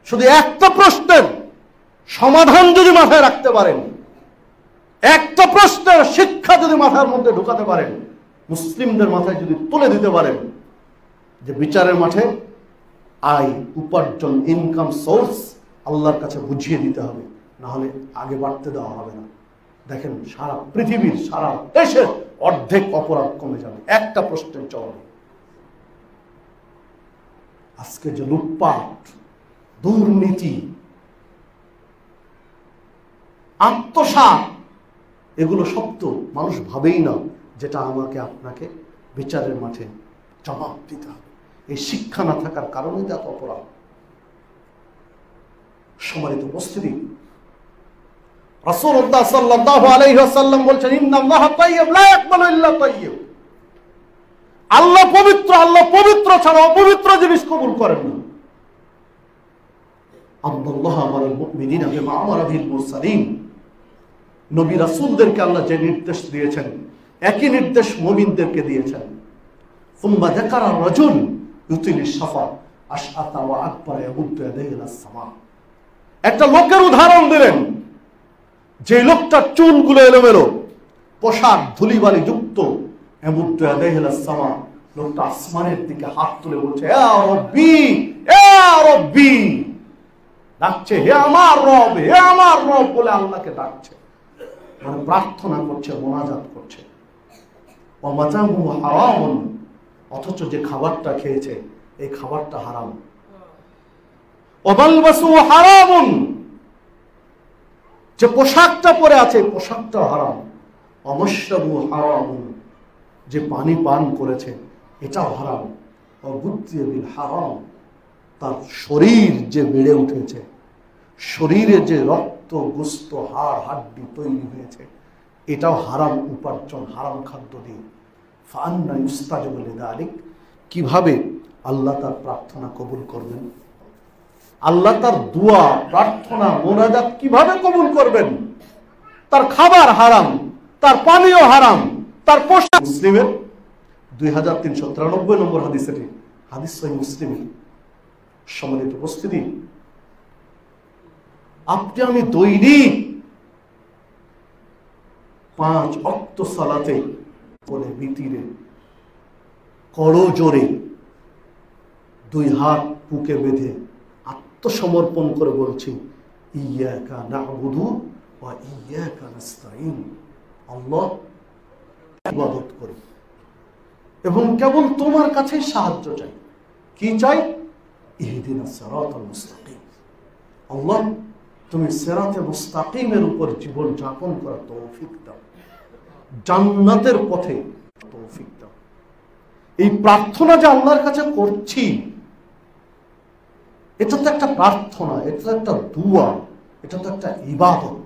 শুধু একটা প্রশ্নের সমাধান যদি মাথায় রাখতে পারেন, একটা প্রশ্নের শিক্ষা যদি মাথার মধ্যে ঢুকাতে পারেন, মুসলিমদের মাথায় যদি তুলে দিতে পারেন যে বিচারের মাঠে আয়, উপার্জন, ইনকাম সোর্স আল্লাহর কাছে বুঝিয়ে দিতে হবে, না হলে আগে বাড়তে দেওয়া হবে না। দেখেন সারা পৃথিবীর, সারা দেশের অর্ধেক অপরাধ কমে যাবে একটা প্রশ্নের জবাবে। আজকে যে লুটপাট, দুর্নীতি, আত্মসাৎ, এগুলো সব তো মানুষ ভাবেই না যেটা আমাকে আপনাকে বিচারের মাঠে জবাব দিতে হবে। এই শিক্ষা না থাকার কারণে তো এত অপরাধ। সম্মানিত উপস্থিতি, রাসূলুল্লাহ সাল্লাল্লাহু আলাইহি ওয়াসাল্লাম বলছেন, ইন্নাল্লাহা তাইয়্যিব লা ইয়াকবালু ইল্লা তাইয়্যিব। আল্লাহ পবিত্র, আল্লাহ পবিত্র ছাড়া অপবিত্র জিনিস কবুল করেন না। আল্লাহ আমারাল মুমিনিনা বিমা আমারা বিল মুরসালিন। নবী রাসূলদেরকে আল্লাহ যে নির্দেশ দিয়েছেন একই নির্দেশ মুমিনদেরকে দিয়েছেন। সুম্মা যাকারা রাজুল ইউতিলিস সাফা আশআতা ওয়া আকবার ইয়ামুদ্দু ইয়াদাইহি ইলাস সামা। একটা লোকের উদাহরণ দিলেন, যে লোকটার চুলগুলো এলোমেলো, পোশাক ধুলিবালি যুক্ত, ইয়ামুদ্দু ইয়াদাইহি ইলাস সামা, লোকটা আসমানের দিকে হাত তুলে বলছে, ইয়া রাব্বি ইয়া রাব্বি, ডাকছে হে আমার রব, হে আমার রব বলে আল্লাহকে ডাকছে, মানে প্রার্থনা করছে, মোনাজাত করছে। ওয়া মাতামুহু হারামুন, অথচ যে খাবারটা খেয়েছে এই খাবারটা হারাম। ওয়া মালবাসুহু হারামুন, যে পোশাকটা পরে আছে পোশাকটা হারাম। ওয়া মাশরাবুহু হারামুন, যে পানি পান করেছে এটাও হারাম। ওয়া গুযিয়া বিল হারাম, তার শরীর যে বেড়ে উঠেছে, শরীরে যে রক্ত গোস্ত হাড় হাড্ডি তৈরি হয়েছে এটাও হারাম উপার্জন, হারাম খাদ্য দিয়ে। ফাআন্না ইউস্তাজাবু লিযালিক, কিভাবে আল্লাহ তার প্রার্থনা কবুল করবেন? আল্লাহ তার দোয়া, প্রার্থনা, মোনাজাত কিভাবে কবুল করবেন? তার খাবার হারাম, তার পানীয় হারাম, তার পোশাক। মুসলিমের 2393 নম্বর হাদিস, এটি হাদিস সহিহ মুসলিমে। সম্মানিত উপস্থিতি, আপনি আমি দৈনিক 5 ওয়াক্ত সালাতে বলে বিতিরে করজোরে 2 হাত বুকে বেঁধে আত্মসমর্পণ করে বলছি, ইয়্যাকা না'বুদু ওয়া ইয়্যাকা নাস্তাঈন। আল্লাহ, ইবাদত করি এবং কেবল তোমার কাছে সাহায্য চাই। কি চাই? ইহদিনাস সিরাতাল মুস্তাকিম। আল্লাহ, তুমি সিরাতে মুস্তাকিমের উপর জীবন যাপন করার তৌফিক দাও, জান্নাতের পথে তৌফিক দাও। এই প্রার্থনা যে আল্লাহর কাছে করছি, এটা তো একটা প্রার্থনা, এটা তো একটা দুয়া, এটা তো একটা ইবাদত।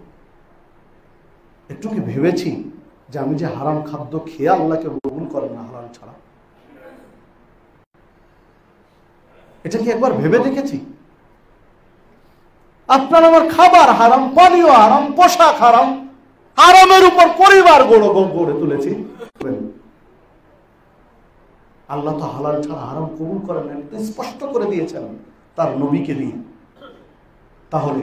একটু কি ভেবেছি যে আমি যে হারাম খাদ্য খেয়ে আল্লাহকে কবুল করেন না হালাল ছাড়া? এটা কি একবার ভেবে দেখেছি? আপনার আমার খাবার হারাম, পানীয় হারাম, পোশাক হারাম, হারামের উপর পরিবার গড়ে তুলেছি। আল্লাহ তো হালাল ছাড়া হারাম কবুল করেন না, এটা স্পষ্ট করে দিয়েছেন তার নবীকে দিয়ে। তাহলে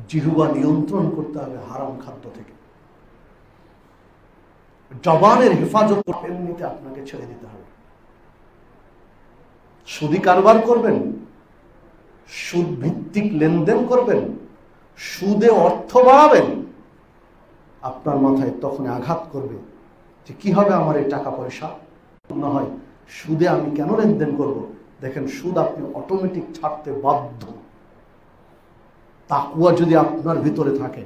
জিহ্বা নিয়ন্ত্রণ করতে হবে হারাম খাদ্য থেকে, জবানের হেফাজত করতে এমনিতে আপনাকে ছেড়ে দিতে হবে। সুদি কারবার করবেন, সুদ ভিত্তিক লেনদেন করবেন, সুদে অর্থ বাড়াবেন, আপনার মাথায় তখন আঘাত করবে যে কি হবে আমার এই টাকা পয়সা, না হয় সুদে আমি কেন লেনদেন করব। দেখেন, সুদ আপনি অটোমেটিক ছাড়তে বাধ্য। তাকওয়া যদি আপনার ভিতরে থাকে,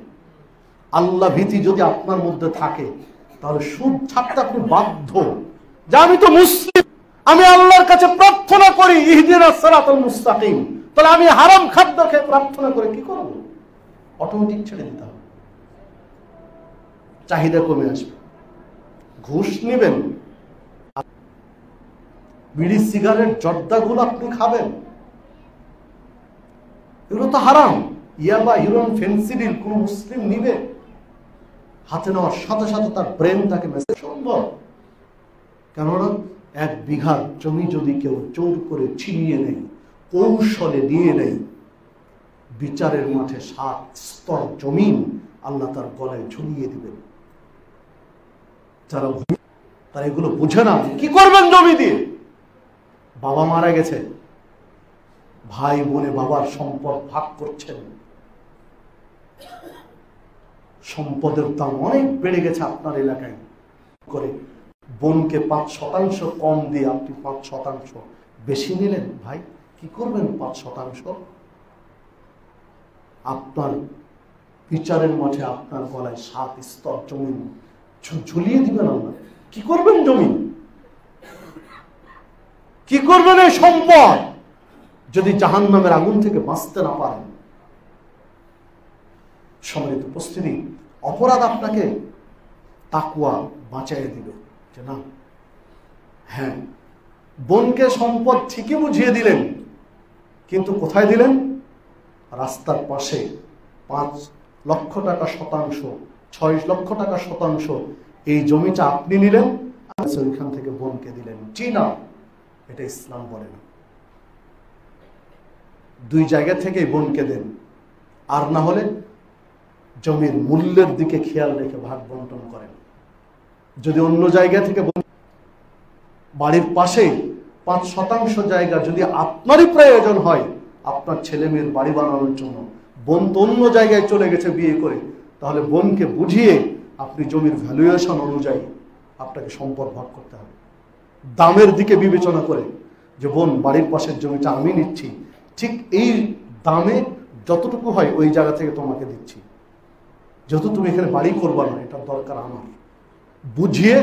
আল্লাহ ভীতি যদি আপনার মধ্যে থাকে, তাহলে সুদ ছাড়তে আপনি বাধ্য। যে আমি তো মুসলিম, আমি আল্লাহর কাছে প্রার্থনা করি ইহদিনাস সিরাতাল মুস্তাকিম, তাহলে আমি হারাম খাদ্য খেয়ে প্রার্থনা করে কি করব? অটোমেটিক ছেড়ে দিতে হবে, চাহিদা কমে আসবে। ঘুষ নেবেন, বিড়ি সিগারেট জর্দাগুলো আপনি খাবেন, এগুলো তো হারাম। ইয়াবা, হিরোইন, ফেন্সিডিল কোন মুসলিম নিবে? হাতে নেওয়ার সাথে সাথে তার ব্রেন তাকে মেসেজ সম্ভব। কেননা 1 বিঘা জমি যদি কেউ জোর করে ছিনিয়ে নেয়, কৌশলে নিয়ে নেয়, বিচারের মাঠে 7 স্তর জমিন আল্লাহ তার গলায় ঝুলিয়ে দিবেন। যারা তারা এগুলো বুঝে না, কি করবেন জমি দিয়ে? বাবা মারা গেছে, ভাই বোনে বাবার সম্পদ ভাগ করছেন, সম্পদের দাম অনেক বেড়ে গেছে আপনার এলাকায়, করে বোনকে 5% কম দিয়ে আপনি 5% বেশি নিলেন। ভাই কি করবেন 5%? আপনার বিচারের মাঠে আপনার গলায় 7 স্তর জমি ঝুলিয়ে দিবেন আল্লাহ। কি করবেন জমি? কি করবেন এই সম্পদ যদি জাহান্নামের আগুন থেকে বাঁচতে না পারেন? সম্মানিত উপস্থিতি, অপরাধ আপনাকে তাকওয়া বাঁচাইয়ে দিবে যে না, হ্যাঁ, বোনকে সম্পদ ঠিকই বুঝিয়ে দিলেন, কিন্তু কোথায় দিলেন? রাস্তার পাশে 5 লক্ষ টাকা শতাংশ, 6 লক্ষ টাকা শতাংশ এই জমিটা আপনি নিলেন, ওইখান থেকে বোনকে দিলেন। জি না, এটা ইসলাম বলে না। 2 জায়গা থেকে বোনকে দেন, আর না হলে জমির মূল্যের দিকে খেয়াল রেখে ভাগ বন্টন করেন। যদি অন্য জায়গা থেকে, বাড়ির পাশে 5% জায়গা যদি আপনারই প্রয়োজন হয় আপনার ছেলে মেয়ের বাড়ি বানানোর জন্য, বোন তো অন্য জায়গায় চলে গেছে বিয়ে করে, তাহলে বোনকে বুঝিয়ে আপনি জমির ভ্যালুয়েশন অনুযায়ী আপনাকে সম্পদ ভাগ করতে হবে, দামের দিকে বিবেচনা করে যে বোন বাড়ির পাশের জমিটা আমি নিচ্ছি, ঠিক এই দামে যতটুকু হয় ওই জায়গা থেকে তোমাকে দিচ্ছি, যেহেতু তুমি এখানে বাড়ি করবা না, এটার দরকার আমার। বুঝিয়ে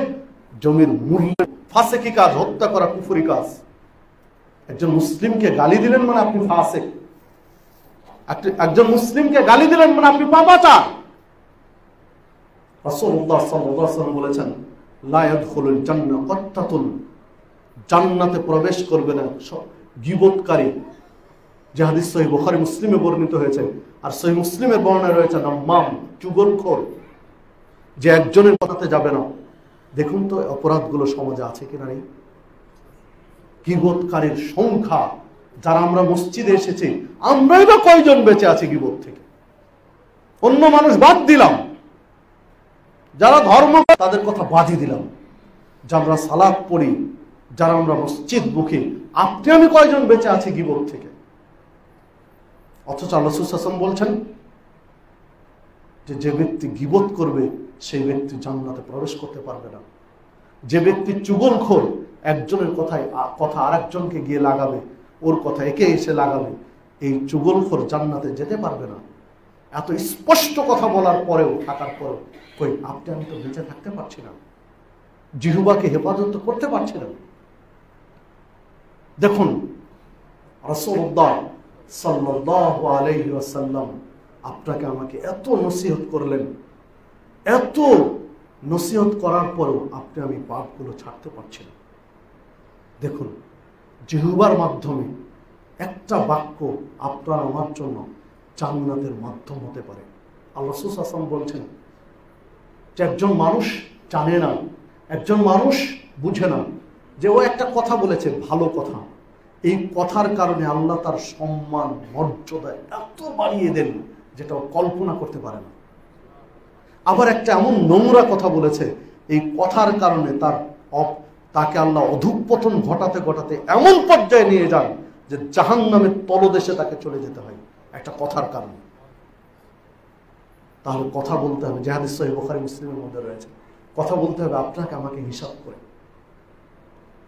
জমির মূল্য। ফাসেকি কাজ, হত্যা করা কুফরি কাজ। একজন মুসলিমকে গালি দিলেন মানে আপনি ফাসেক, একজন মুসলিমকে গালি দিলেন মানে আপনি পাপাচার। রাসূলুল্লাহ সাল্লাল্লাহু আলাইহি ওয়াসাল্লাম বলেছেন, লা ইয়াদখুলুল জান্নাহ কাত্তাতুন, জান্নাতে প্রবেশ করবে না গীবতকারী। যে হাদিস সহিহ বুখারী মুসলিমে বর্ণিত হয়েছে, আর সহিহ মুসলিমের বর্ণনায় রয়েছে নাম্মাম, চুগলখোর, যে একজনের কথাতে যাবে না। দেখুন তো অপরাধগুলো সমাজে আছে কিনা নেই। গীবতকারীর সংখ্যা, যারা আমরা মসজিদে এসেছি, আমরাই বা কয়জন বেঁচে আছি গীবত থেকে? অন্য মানুষ বাদ দিলাম, যারা ধর্ম তাদের কথা বাদই দিলাম, যারা আমরা সালাত পড়ি, যারা আমরা মসজিদ মুখী, আপনি আমি কয়জন বেঁচে আছি গীবত থেকে? অথচ আল্লাহ রাসূল সাল্লাল্লাহু আলাইহি ওয়াসাল্লাম বলছেন যে ব্যক্তি গীবত করবে সেই ব্যক্তি জান্নাতে প্রবেশ করতে পারবে না। যে ব্যক্তি চুগলখোর, একজনের কথা আরেকজনকে গিয়ে লাগাবে, ওর কথা একে এসে লাগাবে, এই চুগলখোর জান্নাতে যেতে পারবে না। এত স্পষ্ট কথা বলার পরেও, থাকার পরেও, কই আপনি আমি তো বেঁচে থাকতে পারছি না, জিহ্বাকে হেফাজত করতে পারছি না। দেখুন, রাসূলুল্লাহ সাল্লাল্লাহু আলাইহি ওয়াসাল্লাম আপনাকে আমাকে এত নসিহত করলেন, এত নসিহত করার পরেও আপনি আমি পাপগুলো ছাড়তে পারছি না। দেখুন, জিহ্বার মাধ্যমে একটা বাক্য আপনার আমার জন্য জান্নাতের মাধ্যম হতে পারে। আল্লাহ রাসূল সাল্লাল্লাহু আলাইহি ওয়াসাল্লাম বলছেন যে একজন মানুষ জানে না, একজন মানুষ বুঝে না যে ও একটা কথা বলেছে, ভালো কথা, এই কথার কারণে আল্লাহ তার সম্মান মর্যাদা এত বাড়িয়ে দেন যেটা ও কল্পনা করতে পারে না। আবার একটা এমন নোংরা কথা বলেছে, এই কথার কারণে তাকে আল্লাহ অধঃপতন ঘটাতে ঘটাতে এমন পর্যায়ে নিয়ে যান যে জাহান্নামের তলদেশে তাকে চলে যেতে হয় একটা কথার কারণে। তাহলে কথা বলতে হবে, যে হাদিস সহিহ বুখারী মুসলিমের মধ্যে রয়েছে, কথা বলতে হবে আপনাকে আমাকে হিসাব করে,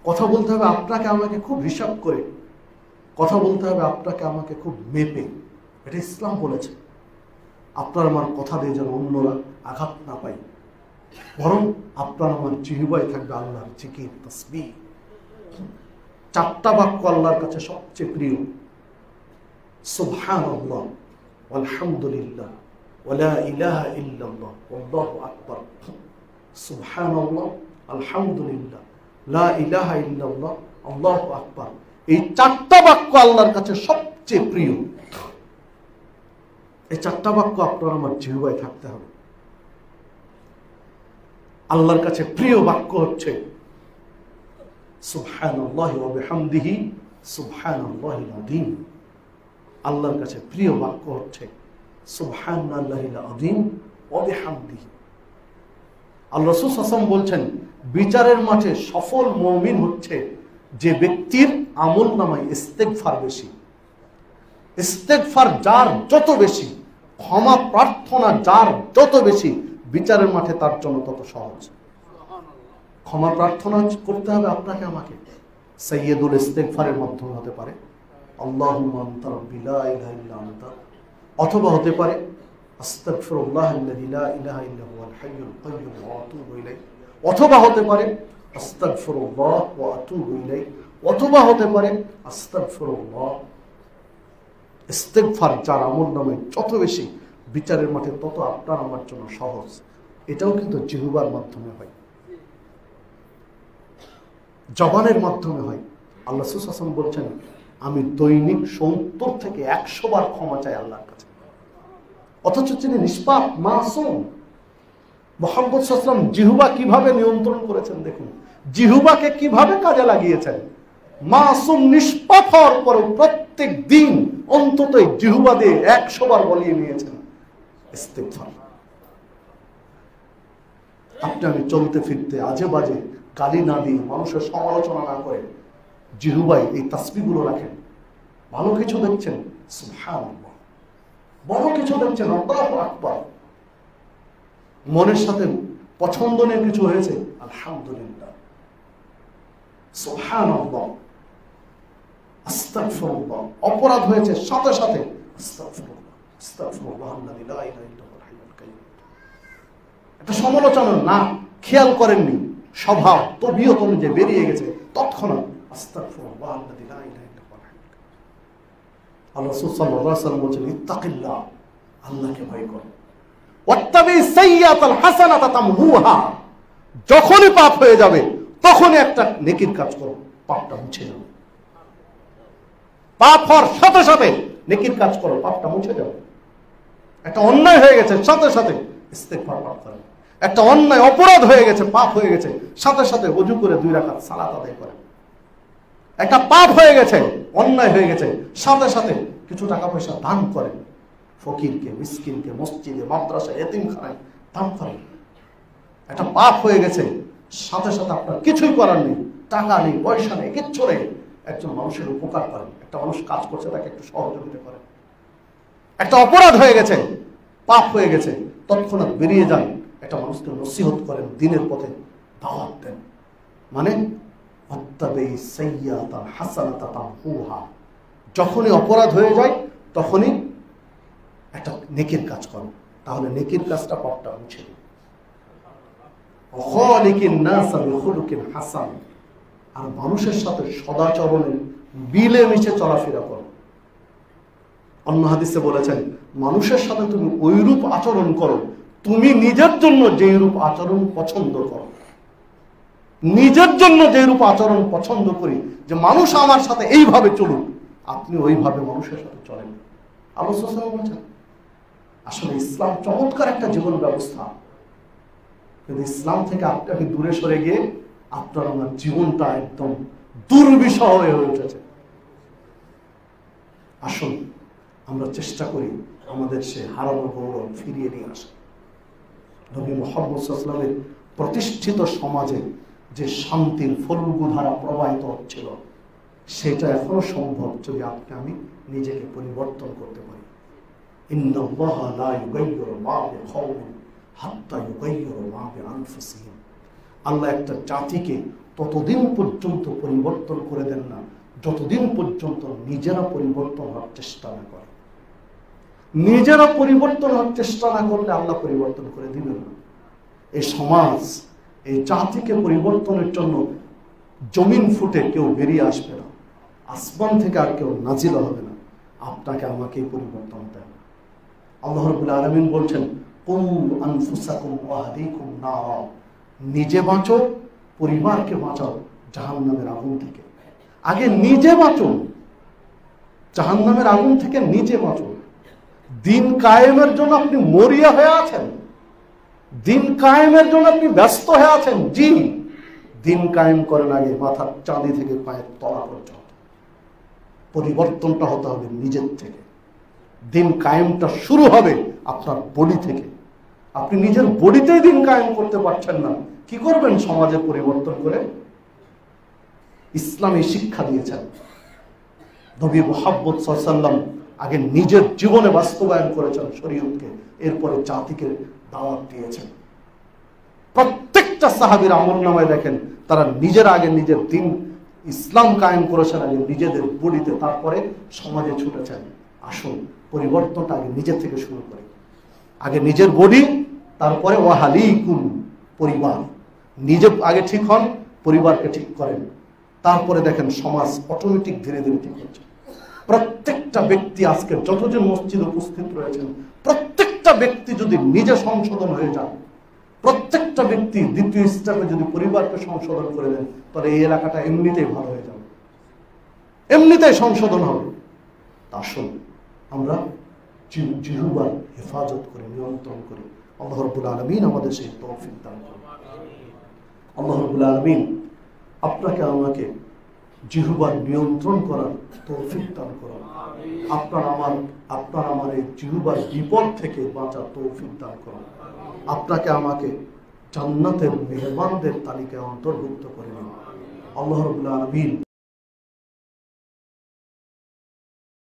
কথা বলতে হবে আপনাকে আমাকে খুব হিসাব করে, কথা বলতে হবে আপনাকে আমাকে খুব মেপে। এটা ইসলাম বলেছে। আপনার আমার কথা দিয়ে যেন অন্যরা আঘাত না পায়, বরং আপনার আমার জিহ্বায় থাকবে আল্লাহর জিকির, তাসবিহ। 4টা বাক্য আল্লাহর কাছে সবচেয়ে প্রিয়, সুবহানাল্লাহ, আলহামদুলিল্লাহ, ওয়ালা ইলাহা ইল্লাল্লাহ, আল্লাহু আকবার। সুবহানাল্লাহ, আলহামদুলিল্লাহ, লা ইলাহা ইল্লাল্লাহ, আল্লাহু আকবার। এই 4টা বাক্য আল্লাহর কাছে সবচেয়ে প্রিয়। এই 4টা বাক্য আপনার আমার জিহ্বায় থাকতে হবে। আল্লাহর কাছে প্রিয় বাক্য হচ্ছে সুবহানাল্লাহি ওয়া বিহামদিহি সুবহানাল্লাহিল আযীম। আল্লাহর কাছে প্রিয় বাক্য হচ্ছে সুবহানাল্লাহিল আযীম ওয়া বিহামদিহি। আল্লাহ রাসূল সাল্লাল্লাহু আলাইহি ওয়াসাল্লাম বলছেন, বিচারের মাঠে সফল মুমিন হচ্ছে যে ব্যক্তির আমলনামায় ইস্তেগফার বেশি। ইস্তেগফার যার যত বেশি, ক্ষমা প্রার্থনা যার যত বেশি, বিচারের মাঠে তার জন্য তত সহজ। ক্ষমা প্রার্থনা করতে হবে আপনাকে আমাকে, সাইয়্যিদুল ইস্তেগফারের মাধ্যমে হতে পারে আল্লাহুম্মা আনতা রাব্বি লা ইলাহা ইল্লা আনতা, অথবা হতে পারে আস্তাগফিরুল্লাহাল্লাযী লা ইলাহা ইল্লা হুয়াল হাইয়ুল কাইয়্যুম ওয়া আতুবু ইলাইহি, অথবা হতে পারে আস্তাগফিরুল্লাহ ওয়া আতুবু ইলাইহি, অথবা হতে পারে আস্তাগফিরুল্লাহ। ইস্তেগফার যার আমলনামায় যত বেশি, বিচারের মাঠে তত আপনার আমার জন্য সহজ। এটাও কিন্তু জিহ্বার মাধ্যমে হয়, জবানের মাধ্যমে হয়। আল্লাহ রাসূল সাল্লাল্লাহু আলাইহি ওয়াসাল্লাম বলছেন, আমি দৈনিক 70 থেকে 100 বার ক্ষমা চাই আল্লাহর কাছে। অথচ তিনি নিষ্পাপ, মাসুম। মুহাম্মদ সাল্লাল্লাহু আলাইহি ওয়াসাল্লাম জিহ্বা কিভাবে নিয়ন্ত্রণ করেছেন দেখুন, জিহ্বাকে কিভাবে কাজে লাগিয়েছেন। মাসুম, নিষ্পাপ হওয়ার পরেও প্রত্যেক দিন অন্তত জিহ্বা দিয়ে 100 বার বলিয়ে নিয়েছেন ইস্তেগফার। আপনি আমি চলতে ফিরতে আজে বাজে গালি না দিয়ে, মানুষের সমালোচনা না করে জিহ্বায় এই তাসবিহগুলো রাখেন। ভালো কিছু দেখছেন সুবহানাল্লাহ, বড় কিছু দেখছেন আল্লাহু আকবার, মনের সাথে পছন্দনীয় কিছু হয়েছে আলহামদুলিল্লাহ, সুবহানাল্লাহ, আস্তাগফিরুল্লাহ। অপরাধ হয়েছে সাথে সাথে আস্তাগফিরুল্লাহ, আস্তাগফিরুল্লাহাল্লাযী লা ইলাহা ইল্লা হুয়াল হাইয়ুল কাইয়্যুম। এটা সমালোচনা না, খেয়াল করেননি, স্বভাব তবিয়ত অনুযায়ী বেরিয়ে গেছে, তৎক্ষণাৎ আস্তাগফিরুল্লাহাল্লাযী লা ইলাহা ইল্লা হুয়াল হাইয়ুল কাইয়্যুম। আল্লাহ রাসূল সাল্লাল্লাহু আলাইহি ওয়াসাল্লাম বলেছেন, ইত্তাকিল্লাহ, আল্লাহকে ভয় করো, ওয়াত্তাবি সাইয়্যাতাল হাসানাতা তামহুহা। যখনই পাপ হয়ে যাবে তখনই একটা নেকির কাজ করো, পাপটা মুছে যাবে। পাপ হওয়ার সাথে সাথে নেকির কাজ করো, পাপটা মুছে যাবে। একটা অন্যায় হয়ে গেছে, সাথে সাথে ইস্তেগফার পাঠ করেন। একটা অন্যায় অপরাধ হয়ে গেছে, পাপ হয়ে গেছে, সাথে সাথে ওযু করে 2 রাকাত সালাত আদায় করেন। একটা পাপ হয়ে গেছে, অন্যায় হয়ে গেছে, সাথে সাথে কিছু টাকা পয়সা দান করেন, ফকিরকে, মিসকিনকে, মসজিদে, মাদ্রাসায়, এতিমখানায় দান করেন। একটা পাপ হয়ে গেছে, সাথে সাথে আপনার কিছুই করার নেই, টাকা নেই, পয়সা নেই, কিচ্ছু নেই, একজন মানুষের উপকার করেন। একটা মানুষ কাজ করছে, তাকে একটু সহযোগিতা করেন। একটা অপরাধ হয়ে গেছে, পাপ হয়ে গেছে, তৎক্ষণাৎ বেরিয়ে যান, একটা মানুষকে নসিহত করেন, দিনের পথে দাওয়াত দেন। মানে যখনই অপরাধ হয়ে যায় তখনই একটা নেকির কাজ করো, তাহলে নেকির কাজটা পাপটা মুছে দেবে। আর মানুষের সাথে সদাচরণে মিলে মিশে চলাফেরা করো। অন্য হাদিসে বলেছেন, মানুষের সাথে তুমি ওইরূপ আচরণ করো তুমি নিজের জন্য যেই রূপ আচরণ পছন্দ করো। নিজের জন্য যেই রূপ আচরণ পছন্দ করি, যে মানুষ আমার সাথে এইভাবে চলুক, আপনি ওইভাবে মানুষের সাথে চলেন। আলোচনা বলছেন আসলে ইসলাম চমৎকার একটা জীবন ব্যবস্থা, কিন্তু ইসলাম থেকে আপনি দূরে সরে গিয়ে আপনার আমার জীবনটা একদম দুর্বিষহ হয়ে উঠেছে। আসুন আমরা চেষ্টা করি আমাদের সে হারানো গৌরব ফিরিয়ে নিয়ে আসা। নবী মুহাম্মদ সাল্লাল্লাহু আলাইহি ওয়াসাল্লামের প্রতিষ্ঠিত সমাজে যে শান্তির ফল্গু ধারা প্রবাহিত হচ্ছিল, সেটা এখনো সম্ভব যদি আপনি আমি নিজেকে পরিবর্তন করতে পারি। ইন্নাল্লাহা লা ইউগাইয়িরু মা বিকওমিন হাত্তা ইউগাইয়িরু মা বিআনফুসিহিম। আল্লাহ একটা জাতিকে ততদিন পর্যন্ত পরিবর্তন করে দেন না যতদিন পর্যন্ত নিজেরা পরিবর্তন হওয়ার চেষ্টা না করে। নিজেরা পরিবর্তন হওয়ার চেষ্টা না করলে আল্লাহ পরিবর্তন করে দিবেন না। এই সমাজ, এই জাতিকে পরিবর্তনের জন্য জমিন ফুটে কেউ বেরিয়ে আসবে না, আসমান থেকে আর কেউ নাজিল হবে না, আপনাকে আমাকেই পরিবর্তন দেন। আল্লাহ রাব্বুল আলামিন বলছেন, কুম আনফুসাকুম ওয়া আহলিকুম নারা। নিজে বাঁচো, পরিবারকে বাঁচাও জাহান্নামের আগুন থেকে। আগে নিজে বাঁচো, জাহান্নামের আগুন থেকে নিজে বাঁচো। দিন কায়েমের জন্য আপনি মরিয়া হয়ে আছেন, দিন কায়েমের জন্য আপনি ব্যস্ত হয়ে আছেন। জি, দিন কায়েম করেন আগে মাথার চাঁদি থেকে পায়ের তলা পর্যন্ত। পরিবর্তনটা হতে হবে নিজের থেকে। দিন কায়েমটা শুরু হবে আপনার বডি থেকে। আপনি নিজের বডিতেই দিন কায়েম করতে পারছেন না, কি করবেন সমাজের পরিবর্তন করে? ইসলামী শিক্ষা দিয়েছেন নবী মুহাম্মদ সাল্লাল্লাহু আলাইহি ওয়াসাল্লাম। আগে নিজের জীবনে বাস্তবায়ন করেছেন শরীয়তকে, এরপরে জাতিকে দাওয়াত দিয়েছেন। প্রত্যেকটা সাহাবীর আমলনামায় দেখেন তারা নিজের আগে নিজের দিন ইসলাম কায়েম করেছেন আগে নিজেদের বডিতে, তারপরে সমাজে ছুটেছেন। আসুন পরিবর্তনটা আগে নিজের থেকে শুরু করি। আগে নিজের বডি, তারপরে ওয়াহালিকুম, পরিবার। নিজে আগে ঠিক হন, পরিবারকে ঠিক করেন, তারপরে দেখেন সমাজ অটোমেটিক ধীরে ধীরে ঠিক হচ্ছে। প্রত্যেকটা ব্যক্তি আজকে যতজন মসজিদে উপস্থিত রয়েছেন, প্রত্যেকটা ব্যক্তি যদি নিজে সংশোধন হয়ে যান, প্রত্যেকটা ব্যক্তি দ্বিতীয় স্টেপে যদি পরিবারকে সংশোধন করে দেন, তাহলে এই এলাকাটা এমনিতেই ভালো হয়ে যাবে, এমনিতেই সংশোধন হবে। আসুন আমরা জিহ্বার হেফাজত করে, নিয়ন্ত্রণ করি। আল্লাহ রাব্বুল আলামিন আমাদের সেই তৌফিক দান করুন। আল্লাহ রাব্বুল আলামিন আপনাকে আমাকে জিহ্বার নিয়ন্ত্রণ করার তৌফিক দান করুন। আপনার আমার এই জিহ্বার বিপদ থেকে বাঁচার তৌফিক দান করুন। আপনাকে আমাকে জান্নাতের মেহমানদের তালিকায় অন্তর্ভুক্ত করে নিন। আল্লাহ রাব্বুল আলামিন